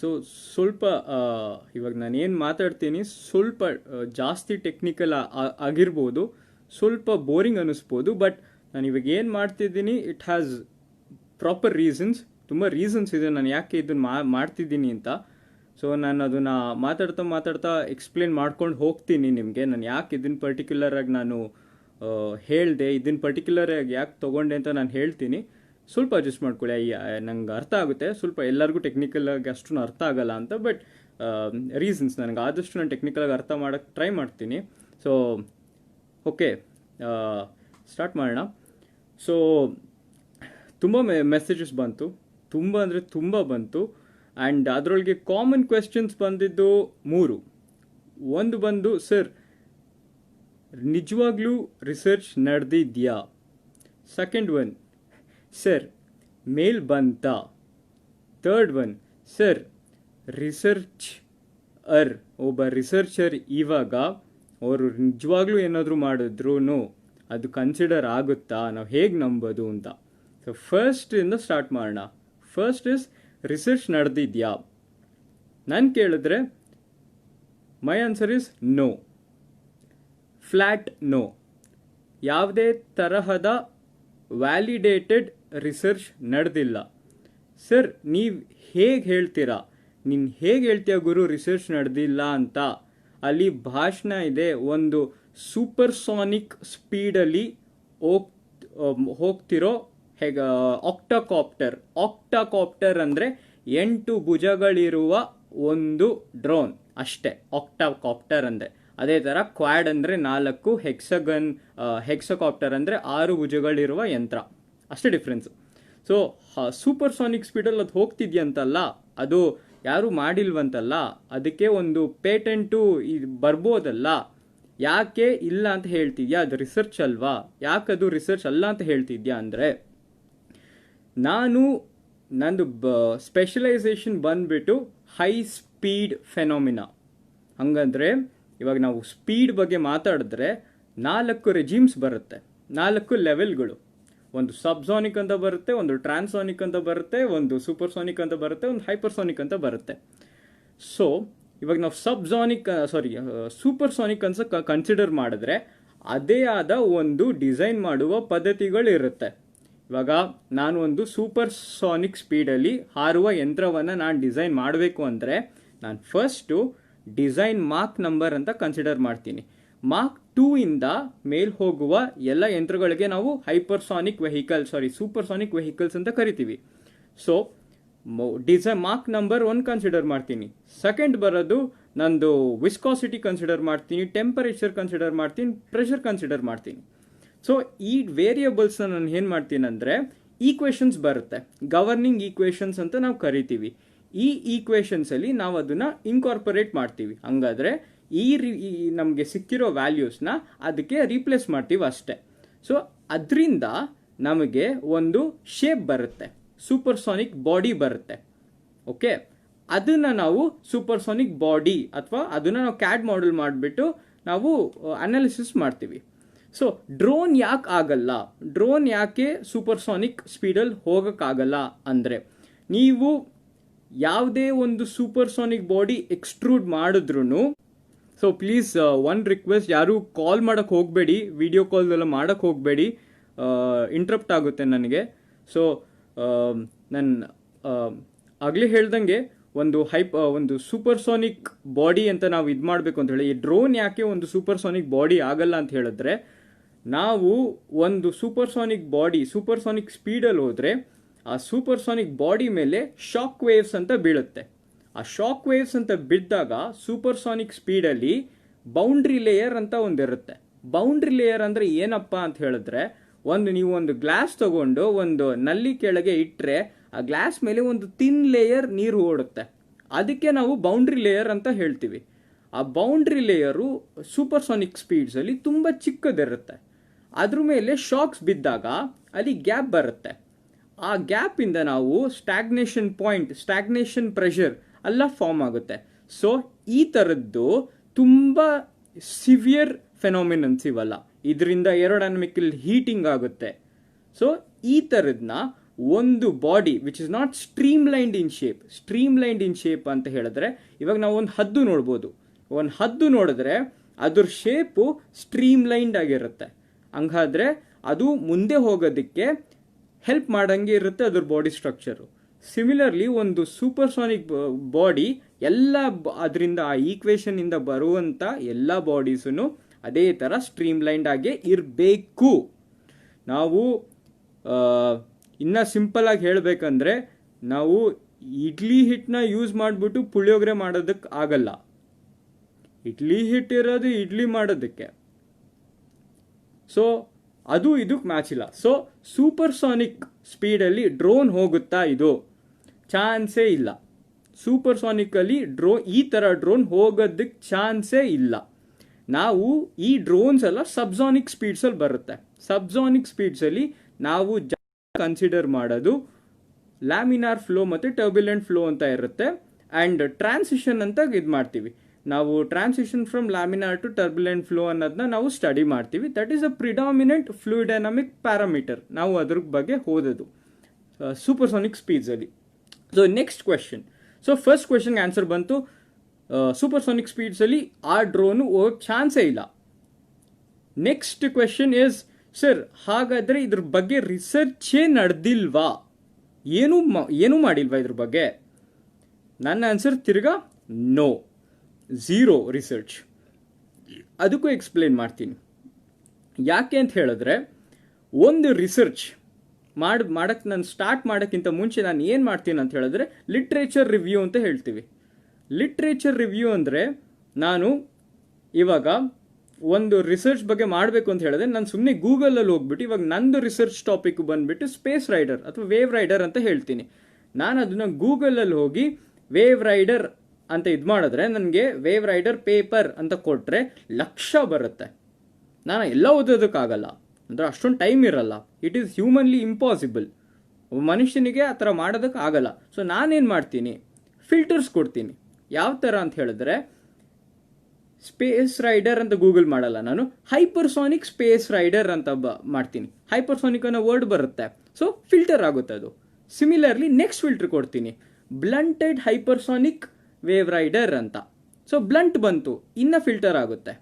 So ಸ್ವಲ್ಪ ಇವಾಗ ನಾನು ಏನು ಮಾತಾಡ್ತೀನಿ ಸ್ವಲ್ಪ ಜಾಸ್ತಿ ಟೆಕ್ನಿಕಲ್ ಆಗಿರ್ಬೋದು, ಸ್ವಲ್ಪ ಬೋರಿಂಗ್ ಅನ್ನಿಸ್ಬೋದು. ಬಟ್ ನಾನು ಇವಾಗ ಏನು ಮಾಡ್ತಿದ್ದೀನಿ ಇಟ್ ಹ್ಯಾಸ್ ಪ್ರಾಪರ್ ರೀಸನ್ಸ್. ತುಂಬ ರೀಸನ್ಸ್ ಇದೆ ನಾನು ಯಾಕೆ ಇದನ್ನು ಮಾಡ್ತಿದ್ದೀನಿ ಅಂತ. ಸೊ ನಾನು ಅದನ್ನು ಮಾತಾಡ್ತಾ ಎಕ್ಸ್ಪ್ಲೇನ್ ಮಾಡ್ಕೊಂಡು ಹೋಗ್ತೀನಿ ನಿಮಗೆ. ನಾನು ಯಾಕೆ ಇದನ್ನು ಪರ್ಟಿಕ್ಯುಲರಾಗಿ ನಾನು ಹೇಳಿದೆ, ಇದನ್ನು ಪರ್ಟಿಕ್ಯುಲರಾಗಿ ಯಾಕೆ ತೊಗೊಂಡೆ ಅಂತ ನಾನು ಹೇಳ್ತೀನಿ. ಸ್ವಲ್ಪ ಅಡ್ಜಸ್ಟ್ ಮಾಡ್ಕೊಳ್ಳಿ, ನಂಗೆ ಅರ್ಥ ಆಗುತ್ತೆ. ಸ್ವಲ್ಪ ಎಲ್ಲರಿಗೂ ಟೆಕ್ನಿಕಲಾಗಿ ಅಷ್ಟು ಅರ್ಥ ಆಗಲ್ಲ ಅಂತ, ಬಟ್ ರೀಸನ್ಸ್ ನನಗೆ ಆದಷ್ಟು ನಾನು ಟೆಕ್ನಿಕಲಾಗಿ ಅರ್ಥ ಮಾಡೋಕ್ಕೆ ಟ್ರೈ ಮಾಡ್ತೀನಿ. ಸೊ ಓಕೆ, ಸ್ಟಾರ್ಟ್ ಮಾಡೋಣ. ಸೊ ತುಂಬ ಮೆಸೇಜಸ್ ಬಂತು, ತುಂಬ ಅಂದರೆ ತುಂಬ ಬಂತು. ಆ್ಯಂಡ್ ಅದರೊಳಗೆ ಕಾಮನ್ ಕ್ವೆಶ್ಚನ್ಸ್ ಬಂದಿದ್ದು 3. ಒಂದು ಬಂದು, ಸರ್ ನಿಜವಾಗ್ಲೂ ರಿಸರ್ಚ್ ನಡೆದಿದ್ಯಾ? ಸೆಕೆಂಡ್ ಒನ್, ಸರ್ ಮೇಲ್ ಬಂತಾ? ಥರ್ಡ್ ಒನ್, ಸರ್ ಒಬ್ಬ ರಿಸರ್ಚರ್ ಇವಾಗ ಅವರು ನಿಜವಾಗ್ಲೂ ಏನಾದರೂ ಮಾಡಿದ್ರು ಅದು ಕನ್ಸಿಡರ್ ಆಗುತ್ತಾ, ನಾವು ಹೇಗೆ ನಂಬೋದು ಅಂತ. ಸೊ ಫಸ್ಟಿಂದ ಸ್ಟಾರ್ಟ್ ಮಾಡೋಣ. ಫಸ್ಟ್ ಇಸ್ ರಿಸರ್ಚ್ ನಡೆದಿದ್ಯಾ? ನಾನು ಕೇಳಿದ್ರೆ my answer is no, flat no. ಯಾವುದೇ ತರಹದ ವ್ಯಾಲಿಡೇಟೆಡ್ ರಿಸರ್ಚ್ ನಡೆದಿಲ್ಲ. ಸರ್ ನೀವು ಹೇಗೆ ಹೇಳ್ತೀರಾ, ನೀನು ಹೇಗೆ ಹೇಳ್ತೀಯ ಗುರು ರಿಸರ್ಚ್ ನಡೆದಿಲ್ಲ ಅಂತ? ಅಲ್ಲಿ ಭಾಷಣ ಇದೆ, ಒಂದು ಸೂಪರ್ಸಾನಿಕ್ ಸ್ಪೀಡಲ್ಲಿ ಹೋಗ್ತಿರೋ ಆಕ್ಟಾಕಾಪ್ಟರ್ ಅಂದರೆ 8 ಭುಜಗಳಿರುವ ಒಂದು ಡ್ರೋನ್ ಅಷ್ಟೇ ಆಕ್ಟಾಕಾಪ್ಟರ್ ಅಂದರೆ. ಅದೇ ಥರ ಕ್ವಾಡ್ ಅಂದರೆ 4, ಹೆಕ್ಸಕಾಪ್ಟರ್ ಅಂದರೆ 6 ಭುಜಗಳಿರುವ ಯಂತ್ರ, ಅಷ್ಟೇ ಡಿಫ್ರೆನ್ಸು. ಸೊ ಸೂಪರ್ಸಾನಿಕ್ ಸ್ಪೀಡಲ್ಲಿ ಅದು ಹೋಗ್ತಿದ್ಯಂತಲ್ಲ, ಅದು ಯಾರೂ ಮಾಡಿಲ್ವಂತಲ್ಲ, ಅದಕ್ಕೆ ಒಂದು ಪೇಟೆಂಟು ಬರ್ಬೋದಲ್ಲ. ಯಾಕೆ ಇಲ್ಲ ಅಂತ ಹೇಳ್ತಿದ್ಯಾ? ಅದು ರಿಸರ್ಚ್ ಅಲ್ವಾ? ಯಾಕದು ರಿಸರ್ಚ್ ಅಲ್ಲ ಅಂತ ಹೇಳ್ತಿದ್ಯಾ ಅಂದರೆ, ನಂದು ಸ್ಪೆಷಲೈಸೇಷನ್ ಬಂದ್ಬಿಟ್ಟು ಹೈ ಸ್ಪೀಡ್ ಫೆನಾಮಿನಾ. ಹಂಗಂದ್ರೆ ಇವಾಗ ನಾವು ಸ್ಪೀಡ್ ಬಗ್ಗೆ ಮಾತಾಡಿದ್ರೆ 4 ರೆಜಿಮ್ಸ್ ಬರುತ್ತೆ, 4 ಲೆವೆಲ್ಗಳು. ಒಂದು ಸಬ್ಸಾನಿಕ್ ಅಂತ ಬರುತ್ತೆ, ಒಂದು ಟ್ರಾನ್ಸಾನಿಕ್ ಅಂತ ಬರುತ್ತೆ, ಒಂದು ಸೂಪರ್ಸಾನಿಕ್ ಅಂತ ಬರುತ್ತೆ, ಒಂದು ಹೈಪರ್ಸಾನಿಕ್ ಅಂತ ಬರುತ್ತೆ. ಸೊ ಇವಾಗ ನಾವು ಸೂಪರ್ಸಾನಿಕ್ ಅಂತ ಕನ್ಸಿಡರ್ ಮಾಡಿದ್ರೆ ಅದೇ ಆದ ಒಂದು ಡಿಸೈನ್ ಮಾಡುವ ಪದ್ಧತಿಗಳಿರುತ್ತೆ. ಇವಾಗ ನಾನು ಒಂದು ಸೂಪರ್ಸಾನಿಕ್ ಸ್ಪೀಡಲ್ಲಿ ಹಾರುವ ಯಂತ್ರವನ್ನು ನಾನು ಡಿಸೈನ್ ಮಾಡಬೇಕು ಅಂದರೆ ನಾನು ಫಸ್ಟು ಡಿಸೈನ್ ಮಾರ್ಕ್ ನಂಬರ್ ಅಂತ ಕನ್ಸಿಡರ್ ಮಾಡ್ತೀನಿ. ಮಾರ್ಕ್ 2 ಇಂದ ಮೇಲ್ ಹೋಗುವ ಎಲ್ಲ ಯಂತ್ರಗಳಿಗೆ ನಾವು ಸೂಪರ್ಸಾನಿಕ್ ವೆಹಿಕಲ್ಸ್ ಅಂತ ಕರಿತೀವಿ. So design mark number 1 consider ಮಾಡ್ತೀನಿ. ಸೆಕೆಂಡ್ ಬರೋದು ನಂದು ವಿಸ್ಕಾಸಿಟಿ ಕನ್ಸಿಡರ್ ಮಾಡ್ತೀನಿ, ಟೆಂಪರೇಚರ್ ಕನ್ಸಿಡರ್ ಮಾಡ್ತೀನಿ, ಪ್ರೆಷರ್ ಕನ್ಸಿಡರ್ ಮಾಡ್ತೀನಿ. ಸೊ ಈ ವೇರಿಯಬಲ್ಸ್ನ ನಾನು ಏನು ಮಾಡ್ತೀನಿ ಅಂದರೆ ಈಕ್ವೇಷನ್ಸ್ ಬರುತ್ತೆ, ಗವರ್ನಿಂಗ್ ಈಕ್ವೇಷನ್ಸ್ ಅಂತ ನಾವು ಕರಿತೀವಿ. ಈ ಈಕ್ವೇಷನ್ಸಲ್ಲಿ ನಾವು ಅದನ್ನು ಇನ್ಕಾರ್ಪೊರೇಟ್ ಮಾಡ್ತೀವಿ. ಹಂಗಾದರೆ ನಮಗೆ ಸಿಕ್ಕಿರೋ ವ್ಯಾಲ್ಯೂಸ್ನ ಅದಕ್ಕೆ ರೀಪ್ಲೇಸ್ ಮಾಡ್ತೀವಿ ಅಷ್ಟೇ. ಸೊ ಅದರಿಂದ ನಮಗೆ ಒಂದು ಶೇಪ್ ಬರುತ್ತೆ, ಸೂಪರ್ಸಾನಿಕ್ ಬಾಡಿ ಬರುತ್ತೆ. ಓಕೆ, ಅದನ್ನು ನಾವು ಸೂಪರ್ಸಾನಿಕ್ ಬಾಡಿ ಅಥವಾ ಅದನ್ನು ನಾವು ಕ್ಯಾಡ್ ಮಾಡೆಲ್ ಮಾಡಿಬಿಟ್ಟು ನಾವು ಅನಾಲಿಸಿಸ್ ಮಾಡ್ತೀವಿ. ಸೊ ಡ್ರೋನ್ ಯಾಕೆ ಆಗಲ್ಲ, ಡ್ರೋನ್ ಯಾಕೆ ಸೂಪರ್ಸಾನಿಕ್ ಸ್ಪೀಡಲ್ಲಿ ಹೋಗೋಕ್ಕಾಗಲ್ಲ ಅಂದರೆ, ನೀವು ಯಾವುದೇ ಒಂದು ಸೂಪರ್ಸಾನಿಕ್ ಬಾಡಿ ಎಕ್ಸ್ಟ್ರೂಡ್ ಮಾಡಿದ್ರು, ಸೊ ಪ್ಲೀಸ್ ಒನ್ ರಿಕ್ವೆಸ್ಟ್, ಯಾರು ಕಾಲ್ ಮಾಡೋಕ್ಕೆ ಹೋಗಬೇಡಿ, ವಿಡಿಯೋ ಕಾಲ್ದೆಲ್ಲ ಮಾಡೋಕ್ಕೆ ಹೋಗಬೇಡಿ, ಇಂಟ್ರಪ್ಟ್ ಆಗುತ್ತೆ ನನಗೆ. ಸೊ ನಾನು ಆಗಲೇ ಹೇಳ್ದಂಗೆ ಒಂದು ಸೂಪರ್ಸಾನಿಕ್ ಬಾಡಿ ಅಂತ ನಾವು ಇದು ಮಾಡಬೇಕು ಅಂತ ಹೇಳಿ, ಈ ಡ್ರೋನ್ ಯಾಕೆ ಒಂದು ಸೂಪರ್ಸಾನಿಕ್ ಬಾಡಿ ಆಗಲ್ಲ ಅಂತ ಹೇಳಿದ್ರೆ, ನಾವು ಒಂದು ಸೂಪರ್ಸಾನಿಕ್ ಸ್ಪೀಡಲ್ಲಿ ಹೋದರೆ ಆ ಸೂಪರ್ಸಾನಿಕ್ ಬಾಡಿ ಮೇಲೆ ಶಾಕ್ ವೇವ್ಸ್ ಅಂತ ಬೀಳುತ್ತೆ. ಆ ಶಾಕ್ ವೇವ್ಸ್ ಅಂತ ಬಿದ್ದಾಗ ಸೂಪರ್ಸಾನಿಕ್ ಸ್ಪೀಡಲ್ಲಿ ಬೌಂಡ್ರಿ ಲೇಯರ್ ಅಂತ ಒಂದಿರುತ್ತೆ. ಬೌಂಡ್ರಿ ಲೇಯರ್ ಅಂದರೆ ಏನಪ್ಪ ಅಂತ ಹೇಳಿದ್ರೆ, ನೀವು ಒಂದು ಗ್ಲಾಸ್ ತಗೊಂಡು ಒಂದು ನಲ್ಲಿ ಕೆಳಗೆ ಇಟ್ಟರೆ ಆ ಗ್ಲಾಸ್ ಮೇಲೆ ಒಂದು ಥಿನ್ ಲೇಯರ್ ನೀರು ಓಡುತ್ತೆ, ಅದಕ್ಕೆ ನಾವು ಬೌಂಡ್ರಿ ಲೇಯರ್ ಅಂತ ಹೇಳ್ತೀವಿ. ಆ ಬೌಂಡ್ರಿ ಲೇಯರು ಸೂಪರ್ಸಾನಿಕ್ ಸ್ಪೀಡ್ಸಲ್ಲಿ ತುಂಬ ಚಿಕ್ಕದಿರುತ್ತೆ. ಅದ್ರ ಮೇಲೆ ಶಾಕ್ಸ್ ಬಿದ್ದಾಗ ಅಲ್ಲಿ ಗ್ಯಾಪ್ ಬರುತ್ತೆ. ಆ ಗ್ಯಾಪಿಂದ ನಾವು ಸ್ಟ್ಯಾಗ್ನೇಷನ್ ಪ್ರೆಷರ್ ಎಲ್ಲ ಫಾರ್ಮ್ ಆಗುತ್ತೆ. ಸೊ ಈ ಥರದ್ದು ತುಂಬ ಸಿವಿಯರ್ ಫೆನಾಮಿನನ್ಸ್ ಇವೆಲ್ಲ. ಇದರಿಂದ ಏರೋಡೈನಮಿಕಲ್ ಹೀಟಿಂಗ್ ಆಗುತ್ತೆ. ಸೊ ಈ ಥರದನ್ನ ಒಂದು body which is not streamlined in shape ಅಂತ ಹೇಳಿದ್ರೆ, ಇವಾಗ ನಾವು ಒಂದು ಹದ್ದು ನೋಡ್ಬೋದು. ಒಂದು ಹದ್ದು ನೋಡಿದ್ರೆ ಅದ್ರ ಶೇಪು ಸ್ಟ್ರೀಮ್ಲೈನ್ಡ್ ಆಗಿರುತ್ತೆ. ಹಂಗಾದ್ರೆ ಅದು ಮುಂದೆ ಹೋಗೋದಕ್ಕೆ ಹೆಲ್ಪ್ ಮಾಡಂಗೆ ಇರುತ್ತೆ ಅದ್ರ ಬಾಡಿ ಸ್ಟ್ರಕ್ಚರು. ಸಿಮಿಲರ್ಲಿ ಒಂದು ಸೂಪರ್ಸಾನಿಕ್ ಬಾಡಿ ಎಲ್ಲ ಅದರಿಂದ ಆ ಈಕ್ವೇಷನ್ ಇಂದ ಬರುವಂಥ ಎಲ್ಲ ಬಾಡೀಸನ್ನು ಅದೇ ಥರ ಸ್ಟ್ರೀಮ್ಲೈನ್ಡ್ ಆಗೇ ಇರಬೇಕು. ನಾವು ಇನ್ನು ಸಿಂಪಲ್ ಆಗಿ ಹೇಳಬೇಕಂದ್ರೆ, ನಾವು ಇಡ್ಲಿ ಹಿಟ್ಟನ್ನ ಯೂಸ್ ಮಾಡಿಬಿಟ್ಟು ಪುಳಿಯೋಗರೆ ಮಾಡೋದಕ್ಕೆ ಆಗಲ್ಲ. ಇಡ್ಲಿ ಹಿಟ್ಟು ಇರೋದು ಇಡ್ಲಿ ಮಾಡೋದಕ್ಕೆ. ಸೊ ಅದು ಇದಕ್ಕೆ ಮ್ಯಾಚ್ ಇಲ್ಲ. ಸೊ ಸೂಪರ್ಸಾನಿಕ್ ಸ್ಪೀಡಲ್ಲಿ ಡ್ರೋನ್ ಹೋಗುತ್ತಾ? ಇದು ಚಾನ್ಸೇ ಇಲ್ಲ. ಸೂಪರ್ಸಾನಿಕಲ್ಲಿ ಈ ಥರ ಡ್ರೋನ್ ಹೋಗೋದಕ್ಕೆ ಚಾನ್ಸೇ ಇಲ್ಲ. ನಾವು ಈ ಡ್ರೋನ್ಸ್ ಎಲ್ಲ ಸಬ್ಸಾನಿಕ್ ಸ್ಪೀಡ್ಸಲ್ಲಿ ಬರುತ್ತೆ. ಸಬ್ಸಾನಿಕ್ ಸ್ಪೀಡ್ಸಲ್ಲಿ ನಾವು ಕನ್ಸಿಡರ್ ಮಾಡೋದು ಲ್ಯಾಮಿನಾರ್ ಫ್ಲೋ ಮತ್ತು ಟರ್ಬ್ಯುಲೆಂಟ್ ಫ್ಲೋ ಅಂತ ಇರುತ್ತೆ. ಆ್ಯಂಡ್ ಟ್ರಾನ್ಸಿಷನ್ ಅಂತ ಇದು ಮಾಡ್ತೀವಿ ನಾವು. Transition from laminar to turbulent flow ಅನ್ನೋದನ್ನ ನಾವು ಸ್ಟಡಿ ಮಾಡ್ತೀವಿ. That is a predominant fluid dynamic parameter. ನಾವು ಅದ್ರ ಬಗ್ಗೆ ಓದೋದು ಸೂಪರ್ಸಾನಿಕ್ ಸ್ಪೀಡ್ಸಲ್ಲಿ. So next question. So first ಕ್ವೆಶನ್ಗೆ ಆನ್ಸರ್ ಬಂತು, ಸೂಪರ್ಸಾನಿಕ್ ಸ್ಪೀಡ್ಸಲ್ಲಿ ಆ ಡ್ರೋನು ಹೋಗೋಕ್ಕೆ ಚಾನ್ಸೇ ಇಲ್ಲ. ನೆಕ್ಸ್ಟ್ ಕ್ವೆಶನ್ ಇಸ್, ಸರ್ ಹಾಗಾದರೆ ಇದ್ರ ಬಗ್ಗೆ ರಿಸರ್ಚೇ ನಡೆದಿಲ್ವಾ? ಏನೂ ಮಾಡಿಲ್ವಾ ಇದ್ರ ಬಗ್ಗೆ? ನನ್ನ ಆನ್ಸರ್ ತಿರ್ಗಾ ನೋ, ಝೀರೋ ರಿಸರ್ಚ್. ಅದಕ್ಕೂ ಎಕ್ಸ್ಪ್ಲೇನ್ ಮಾಡ್ತೀನಿ. ಯಾಕೆ ಅಂತ ಹೇಳಿದ್ರೆ, ಒಂದು ರಿಸರ್ಚ್ ಮಾಡಕ್ಕೆ ನಾನು ಸ್ಟಾರ್ಟ್ ಮಾಡೋಕ್ಕಿಂತ ಮುಂಚೆ ನಾನು ಏನು ಮಾಡ್ತೀನಿ ಅಂತ ಹೇಳಿದ್ರೆ ಲಿಟ್ರೇಚರ್ ರಿವ್ಯೂ ಅಂತ ಹೇಳ್ತೀವಿ. ಲಿಟ್ರೇಚರ್ ರಿವ್ಯೂ ಅಂದರೆ, ನಾನು ಇವಾಗ ಒಂದು ರಿಸರ್ಚ್ ಬಗ್ಗೆ ಮಾಡಬೇಕು ಅಂತ ಹೇಳಿದ್ರೆ ನಾನು ಸುಮ್ಮನೆ ಗೂಗಲಲ್ಲಿ ಹೋಗ್ಬಿಟ್ಟು ಇವಾಗ ನಂದು ರಿಸರ್ಚ್ ಟಾಪಿಕ್ ಬಂದುಬಿಟ್ಟು ಸ್ಪೇಸ್ ರೈಡರ್ ಅಥವಾ ವೇವ್ ರೈಡರ್ ಅಂತ ಹೇಳ್ತೀನಿ. ನಾನು ಅದನ್ನು ಗೂಗಲಲ್ಲಿ ಹೋಗಿ ವೇವ್ ರೈಡರ್ ಅಂತ ಇದು ಮಾಡಿದ್ರೆ ನನಗೆ ವೇವ್ ರೈಡರ್ ಪೇಪರ್ ಅಂತ ಕೊಟ್ಟರೆ ಲಕ್ಷ ಬರುತ್ತೆ. ನಾನು ಎಲ್ಲ ಓದೋದಕ್ಕಾಗಲ್ಲ, ಅಂದರೆ ಅಷ್ಟೊಂದು ಟೈಮ್ ಇರಲ್ಲ. It is humanly impossible. ಮನುಷ್ಯನಿಗೆ ಆ ಥರ ಮಾಡೋದಕ್ಕಾಗಲ್ಲ. ಸೊ ನಾನೇನು ಮಾಡ್ತೀನಿ, ಫಿಲ್ಟರ್ಸ್ ಕೊಡ್ತೀನಿ. ಯಾವ ಥರ ಅಂತ ಹೇಳಿದ್ರೆ, ಸ್ಪೇಸ್ ರೈಡರ್ ಅಂತ ಗೂಗಲ್ ಮಾಡಲ್ಲ ನಾನು, ಹೈಪರ್ಸಾನಿಕ್ ಸ್ಪೇಸ್ ರೈಡರ್ ಅಂತ ಮಾಡ್ತೀನಿ. ಹೈಪರ್ಸಾನಿಕ್ ಅನ್ನೋ ವರ್ಡ್ ಬರುತ್ತೆ, ಸೊ ಫಿಲ್ಟರ್ ಆಗುತ್ತೆ ಅದು. ಸಿಮಿಲರ್ಲಿ ನೆಕ್ಸ್ಟ್ ಫಿಲ್ಟರ್ ಕೊಡ್ತೀನಿ, ಬ್ಲಂಟೆಡ್ ಹೈಪರ್ಸಾನಿಕ್ ವೇವ್ ರೈಡರ್ ಅಂತ. ಸೊ ಬ್ಲಂಟ್ ಬಂತು, ಇನ್ನು ಫಿಲ್ಟರ್ ಆಗುತ್ತೆ.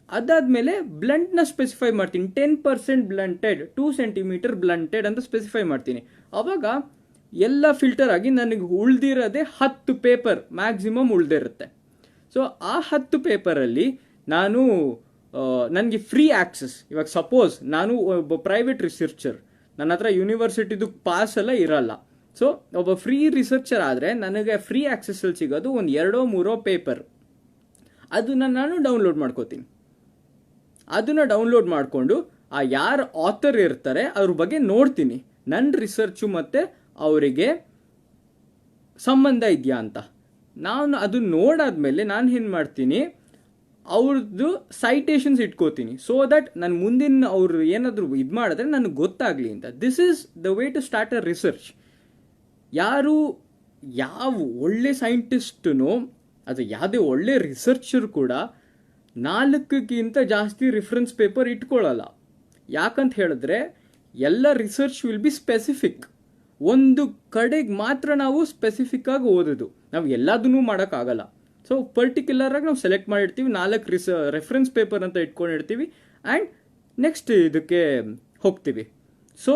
ಅದಾದಮೇಲೆ ಬ್ಲಂಟ್ನ ಸ್ಪೆಸಿಫೈ ಮಾಡ್ತೀನಿ, 10% ಬ್ಲಂಟೆಡ್, 2 ಸೆಂಟಿಮೀಟರ್ ಬ್ಲಂಟೆಡ್ ಅಂತ ಸ್ಪೆಸಿಫೈ ಮಾಡ್ತೀನಿ. ಅವಾಗ ಎಲ್ಲ ಫಿಲ್ಟರ್ ಆಗಿ ನನಗೆ ಉಳ್ದಿರೋದೇ 10 ಪೇಪರ್ ಮ್ಯಾಕ್ಸಿಮಮ್ ಉಳ್ದಿರುತ್ತೆ. ಸೊ ಆ 10 ಪೇಪರಲ್ಲಿ ನನಗೆ ಫ್ರೀ ಆಕ್ಸೆಸ್. ಇವಾಗ ಸಪೋಸ್ ನಾನು ಒಬ್ಬ ಪ್ರೈವೇಟ್ ರಿಸರ್ಚರ್, ನನ್ನ ಹತ್ರ ಯೂನಿವರ್ಸಿಟಿದು ಪಾಸ್ ಎಲ್ಲ ಇರಲ್ಲ. ಸೊ ಒಬ್ಬ ಫ್ರೀ ರಿಸರ್ಚರ್ ಆದರೆ ನನಗೆ ಫ್ರೀ ಆಕ್ಸೆಸ್ಸಲ್ಲಿ ಸಿಗೋದು ಒಂದು 2-3 ಪೇಪರ್. ಅದನ್ನು ನಾನು ಡೌನ್ಲೋಡ್ ಮಾಡ್ಕೋತೀನಿ. ಅದನ್ನು ಡೌನ್ಲೋಡ್ ಮಾಡಿಕೊಂಡು ಆ ಯಾರು ಆಥರ್ ಇರ್ತಾರೆ ಅವ್ರ ಬಗ್ಗೆ ನೋಡ್ತೀನಿ, ನನ್ನ ರಿಸರ್ಚು ಮತ್ತು ಅವರಿಗೆ ಸಂಬಂಧ ಇದೆಯಾ ಅಂತ. ನಾನು ಅದು ನೋಡಾದ್ಮೇಲೆ ನಾನು ಏನು ಮಾಡ್ತೀನಿ, ಅವ್ರದ್ದು ಸೈಟೇಷನ್ಸ್ ಇಟ್ಕೋತೀನಿ. ಸೊ ದಟ್ ನಾನು ಮುಂದಿನ ಅವರು ಏನಾದರೂ ಇದು ಮಾಡಿದ್ರೆ ನನಗೆ ಗೊತ್ತಾಗಲಿ ಅಂತ. This is the way to start a research. ಯಾವ ಒಳ್ಳೆ ಸೈಂಟಿಸ್ಟನು ಅಥವಾ ಯಾವುದೇ ಒಳ್ಳೆ ರಿಸರ್ಚರ್ ಕೂಡ 4ಕ್ಕಿಂತ ಜಾಸ್ತಿ ರಿಫರೆನ್ಸ್ ಪೇಪರ್ ಇಟ್ಕೊಳ್ಳಲ್ಲ. ಯಾಕಂತ ಹೇಳಿದ್ರೆ ಎಲ್ಲ ರಿಸರ್ಚ್ ವಿಲ್ ಬಿ ಸ್ಪೆಸಿಫಿಕ್. ಒಂದು ಕಡೆಗೆ ಮಾತ್ರ ನಾವು ಸ್ಪೆಸಿಫಿಕ್ ಆಗಿ ಓದೋದು, ನಾವು ಎಲ್ಲದನ್ನೂ ಮಾಡೋಕ್ಕಾಗಲ್ಲ. ಸೊ ಪರ್ಟಿಕ್ಯುಲರ್ ಆಗಿ ನಾವು ಸೆಲೆಕ್ಟ್ ಮಾಡಿರ್ತೀವಿ, 4 ರೆಫರೆನ್ಸ್ ಪೇಪರ್ ಅಂತ ಇಟ್ಕೊಂಡಿರ್ತೀವಿ. ಆ್ಯಂಡ್ ನೆಕ್ಸ್ಟ್ ಇದಕ್ಕೆ ಹೋಗ್ತೀವಿ. ಸೊ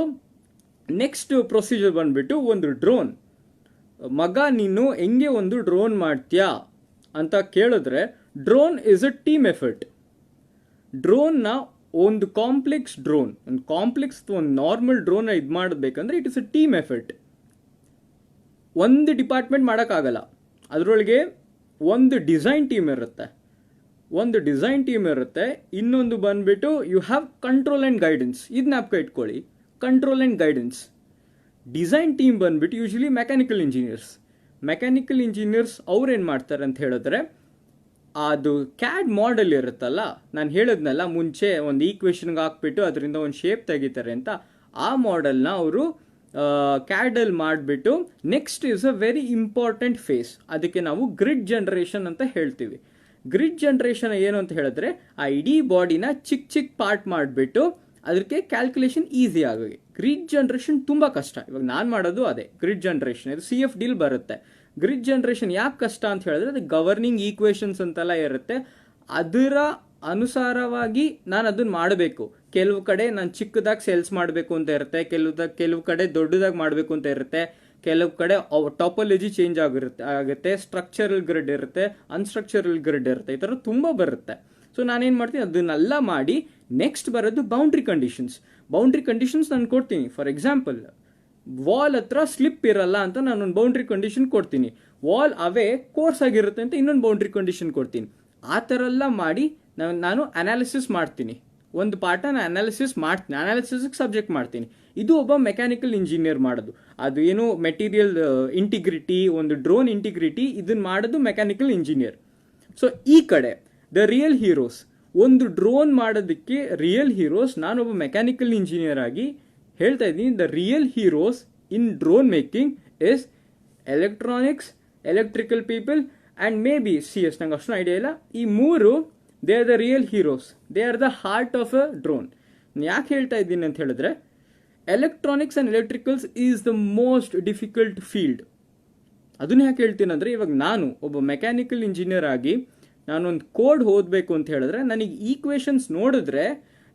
ನೆಕ್ಸ್ಟ್ ಪ್ರೊಸೀಜರ್ ಬಂದುಬಿಟ್ಟು, ಒಂದು ಡ್ರೋನ್, ಮಗ ನೀನು ಹೆಂಗೆ ಒಂದು ಡ್ರೋನ್ ಮಾಡ್ತೀಯಾ ಅಂತ ಕೇಳಿದ್ರೆ, drone is a team effort. ಡ್ರೋನ್ನ ಒಂದು ಕಾಂಪ್ಲೆಕ್ಸ್ ಒಂದು ನಾರ್ಮಲ್ ಡ್ರೋನ್ ಇದು ಮಾಡಬೇಕಂದ್ರೆ it is a team effort. ಒಂದು ಡಿಪಾರ್ಟ್ಮೆಂಟ್ ಮಾಡೋಕ್ಕಾಗಲ್ಲ. ಅದರೊಳಗೆ ಒಂದು ಡಿಸೈನ್ ಟೀಮ್ ಇರುತ್ತೆ, ಇನ್ನೊಂದು ಬಂದುಬಿಟ್ಟು you have control and guidance. ಇದು ಜ್ಞಾಪಕ ಇಟ್ಕೊಳ್ಳಿ, control and guidance. Design team ಬಂದುಬಿಟ್ಟು ಯೂಶಲಿ ಮೆಕ್ಯಾನಿಕಲ್ ಇಂಜಿನಿಯರ್ಸ್ ಅವ್ರೇನು ಮಾಡ್ತಾರೆ ಅಂತ ಹೇಳಿದ್ರೆ, ಅದು ಕ್ಯಾಡ್ ಮಾಡೆಲ್ ಇರುತ್ತಲ್ಲ, ನಾನು ಹೇಳಿದ್ನಲ್ಲ ಮುಂಚೆ, ಒಂದು ಈಕ್ವೇಷನ್ಗೆ ಹಾಕ್ಬಿಟ್ಟು ಅದರಿಂದ ಒಂದು ಶೇಪ್ ತೆಗಿತಾರೆ ಅಂತ. ಆ ಮಾಡೆಲ್ನ ಅವರು ಕ್ಯಾಡಲ್ಲಿ ಮಾಡಿಬಿಟ್ಟು next is a very important face. ಅದಕ್ಕೆ ನಾವು ಗ್ರಿಡ್ ಜನ್ರೇಷನ್ ಅಂತ ಹೇಳ್ತೀವಿ. ಗ್ರಿಡ್ ಜನ್ರೇಷನ್ ಏನು ಅಂತ ಹೇಳಿದ್ರೆ, ಆ ಇಡೀ ಬಾಡಿನ ಚಿಕ್ಕ ಪಾರ್ಟ್ ಮಾಡಿಬಿಟ್ಟು ಅದಕ್ಕೆ ಕ್ಯಾಲ್ಕುಲೇಷನ್ ಈಸಿ ಆಗಿ. ಗ್ರಿಡ್ ಜನರೇಷನ್ ತುಂಬ ಕಷ್ಟ. ಇವಾಗ ನಾನು ಮಾಡೋದು ಅದೇ ಗ್ರಿಡ್ ಜನರೇಷನ್. ಇದು CFDಲಿ ಬರುತ್ತೆ. ಗ್ರಿಡ್ ಜನರೇಷನ್ ಯಾಕೆ ಕಷ್ಟ ಅಂತ ಹೇಳಿದ್ರೆ ಅದು ಗವರ್ನಿಂಗ್ ಈಕ್ವೇಷನ್ಸ್ ಅಂತೆಲ್ಲ ಇರುತ್ತೆ. ಅದರ ಅನುಸಾರವಾಗಿ ನಾನು ಅದನ್ನ ಮಾಡಬೇಕು. ಕೆಲವು ಕಡೆ ನಾನು ಚಿಕ್ಕದಾಗಿ ಸೇಲ್ಸ್ ಮಾಡಬೇಕು ಅಂತ ಇರುತ್ತೆ, ಕೆಲವು ಕಡೆ ದೊಡ್ಡದಾಗಿ ಮಾಡಬೇಕು ಅಂತ ಇರುತ್ತೆ, ಕೆಲವು ಕಡೆ ಟಾಪಾಲಜಿ ಚೇಂಜ್ ಆಗುತ್ತೆ, ಸ್ಟ್ರಕ್ಚರಲ್ ಗ್ರಿಡ್ ಇರುತ್ತೆ, ಅನ್ಸ್ಟ್ರಕ್ಚರಲ್ ಗ್ರಿಡ್ ಇರುತ್ತೆ, ಈ ಥರ ತುಂಬ ಬರುತ್ತೆ. ಸೊ ನಾನೇನು ಮಾಡ್ತೀನಿ, ಅದನ್ನೆಲ್ಲ ಮಾಡಿ ನೆಕ್ಸ್ಟ್ ಬರೋದು ಬೌಂಡ್ರಿ ಕಂಡೀಷನ್ಸ್. ಬೌಂಡ್ರಿ ಕಂಡೀಷನ್ಸ್ ನಾನು ಕೊಡ್ತೀನಿ. ಫಾರ್ ಎಕ್ಸಾಂಪಲ್, ವಾಲ್ ಹತ್ರ ಸ್ಲಿಪ್ ಇರಲ್ಲ ಅಂತ ನಾನು ಒಂದು ಬೌಂಡ್ರಿ ಕಂಡೀಷನ್ ಕೊಡ್ತೀನಿ. ವಾಲ್ ಅವೇ ಕೋರ್ಸ್ ಆಗಿರುತ್ತೆ ಅಂತ ಇನ್ನೊಂದು ಬೌಂಡ್ರಿ ಕಂಡೀಷನ್ ಕೊಡ್ತೀನಿ. ಆ ಥರ ಎಲ್ಲ ಮಾಡಿ ನಾನು ಅನಾಲಿಸಿಸ್ ಮಾಡ್ತೀನಿ. ಒಂದು ಪಾರ್ಟನ್ನ ಅನಾಲಿಸಿಸ್ಗೆ ಸಬ್ಜೆಕ್ಟ್ ಮಾಡ್ತೀನಿ. ಇದು ಒಬ್ಬ ಮೆಕ್ಯಾನಿಕಲ್ ಇಂಜಿನಿಯರ್ ಮಾಡೋದು. ಅದು ಏನು ಮೆಟೀರಿಯಲ್ ಇಂಟಿಗ್ರಿಟಿ, ಒಂದು ಡ್ರೋನ್ ಇಂಟಿಗ್ರಿಟಿ, ಇದನ್ನ ಮಾಡೋದು ಮೆಕ್ಯಾನಿಕಲ್ ಇಂಜಿನಿಯರ್. ಸೊ ಈ ಕಡೆ ದ ರಿಯಲ್ ಹೀರೋಸ್, ಒಂದು ಡ್ರೋನ್ ಮಾಡೋದಕ್ಕೆ ರಿಯಲ್ ಹೀರೋಸ್ ನಾನೊಬ್ಬ ಮೆಕ್ಯಾನಿಕಲ್ ಇಂಜಿನಿಯರ್ ಆಗಿ ಹೇಳ್ತಾ ಇದ್ದೀನಿ. The real heroes in drone making is electronics, electrical people and may be CS. ನಂಗೆ ಅಷ್ಟು ಐಡಿಯಾ ಇಲ್ಲ. ಈ ಮೂರು they are the real heroes. They are the heart of a drone. ಯಾಕೆ ಹೇಳ್ತಾ ಇದ್ದೀನಿ ಅಂತ ಹೇಳಿದ್ರೆ, electronics and electricals is the most difficult field. ಅದನ್ನ ಯಾಕೆ ಹೇಳ್ತೀನಿ ಅಂದರೆ, ಇವಾಗ ನಾನು ಒಬ್ಬ ಮೆಕ್ಯಾನಿಕಲ್ ಇಂಜಿನಿಯರ್ ಆಗಿ ನಾನೊಂದು ಕೋಡ್ ಓದಬೇಕು ಅಂತ ಹೇಳಿದ್ರೆ ನನಗೆ ಈಕ್ವೇಷನ್ಸ್ ನೋಡಿದ್ರೆ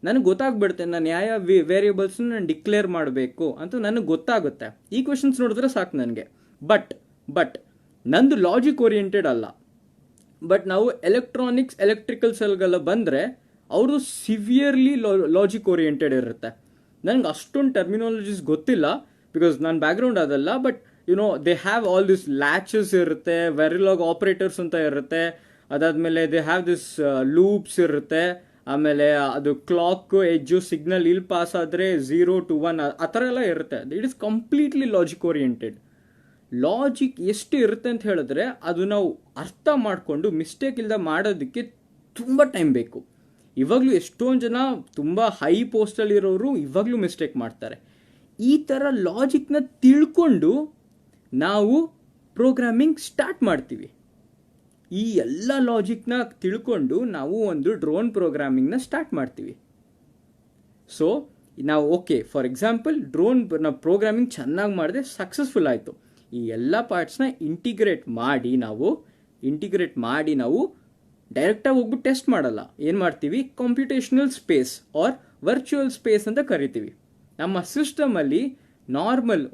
ನನಗೆ ಗೊತ್ತಾಗ್ಬಿಡುತ್ತೆ ನಾನು ಯಾವ ವೇರಿಯೇಬಲ್ಸ್ನ ನಾನು ಡಿಕ್ಲೇರ್ ಮಾಡಬೇಕು ಅಂತ ನನಗೆ ಗೊತ್ತಾಗುತ್ತೆ. ಈಕ್ವೇಷನ್ಸ್ ನೋಡಿದ್ರೆ ಸಾಕು ನನಗೆ. ಬಟ್ ನಂದು ಲಾಜಿಕ್ ಓರಿಯೆಂಟೆಡ್ ಅಲ್ಲ. ಬಟ್ ನಾವು ಎಲೆಕ್ಟ್ರಾನಿಕ್ಸ್ ಎಲೆಕ್ಟ್ರಿಕಲ್ಸ್ಗೆಲ್ಲ ಬಂದರೆ ಅವರು ಸಿವಿಯರ್ಲಿ ಲಾಜಿಕ್ ಓರಿಯೆಂಟೆಡ್ ಇರುತ್ತೆ. ನನಗೆ ಅಷ್ಟೊಂದು ಟರ್ಮಿನಾಲಜೀಸ್ ಗೊತ್ತಿಲ್ಲ ಬಿಕಾಸ್ ನನ್ನ ಬ್ಯಾಕ್ಗ್ರೌಂಡ್ ಅದಲ್ಲ. But they have all this latches ಇರುತ್ತೆ, ವೆರಿಲಾಗ್ ಆಪ್ರೇಟರ್ಸ್ ಅಂತ ಇರುತ್ತೆ, ಅದಾದಮೇಲೆ ದೇ ಹ್ಯಾವ್ ದಿಸ್ ಲೂಪ್ಸ್ ಇರುತ್ತೆ, ಆಮೇಲೆ ಅದು ಕ್ಲಾಕ್ ಎಜ್ಜು ಸಿಗ್ನಲ್ ಇಲ್ಲಿ ಪಾಸ್ ಆದರೆ 0 to 1 ಆ ಥರ ಎಲ್ಲ ಇರುತ್ತೆ. It is completely logic oriented. Logic ಎಷ್ಟು ಇರುತ್ತೆ ಅಂತ ಹೇಳಿದ್ರೆ ಅದು ನಾವು ಅರ್ಥ ಮಾಡಿಕೊಂಡು ಮಿಸ್ಟೇಕ್ ಇಲ್ಲದೆ ಮಾಡೋದಕ್ಕೆ ತುಂಬ ಟೈಮ್ ಬೇಕು. ಇವಾಗಲೂ ಎಷ್ಟೊಂದು ಜನ ತುಂಬ ಹೈ ಪೋಸ್ಟಲ್ಲಿರೋರು ಇವಾಗಲೂ ಮಿಸ್ಟೇಕ್ ಮಾಡ್ತಾರೆ. ಈ ಥರ ಲಾಜಿಕ್ನ ತಿಳ್ಕೊಂಡು ನಾವು ಪ್ರೋಗ್ರಾಮಿಂಗ್ ಸ್ಟಾರ್ಟ್ ಮಾಡ್ತೀವಿ. ಈ ಎಲ್ಲ ಲಾಜಿಕ್ನ ತಿಳ್ಕೊಂಡು ನಾವು ಒಂದು ಡ್ರೋನ್ ಪ್ರೋಗ್ರಾಮಿಂಗ್ನ ಸ್ಟಾರ್ಟ್ ಮಾಡ್ತೀವಿ. ಸೊ ನಾವು ಓಕೆ, ಫಾರ್ ಎಕ್ಸಾಂಪಲ್ ನಾವು ಪ್ರೋಗ್ರಾಮಿಂಗ್ ಚೆನ್ನಾಗಿ ಮಾಡಿದೆ, ಸಕ್ಸಸ್ಫುಲ್ ಆಯಿತು. ಈ ಎಲ್ಲ ಪಾರ್ಟ್ಸ್ನ ಇಂಟಿಗ್ರೇಟ್ ಮಾಡಿ ನಾವು ಡೈರೆಕ್ಟಾಗಿ ಹೋಗ್ಬಿಟ್ಟು ಟೆಸ್ಟ್ ಮಾಡಲ್ಲ. ಏನು ಮಾಡ್ತೀವಿ, computational space or virtual space ಅಂತ ಕರಿತೀವಿ. ನಮ್ಮ ಸಿಸ್ಟಮಲ್ಲಿ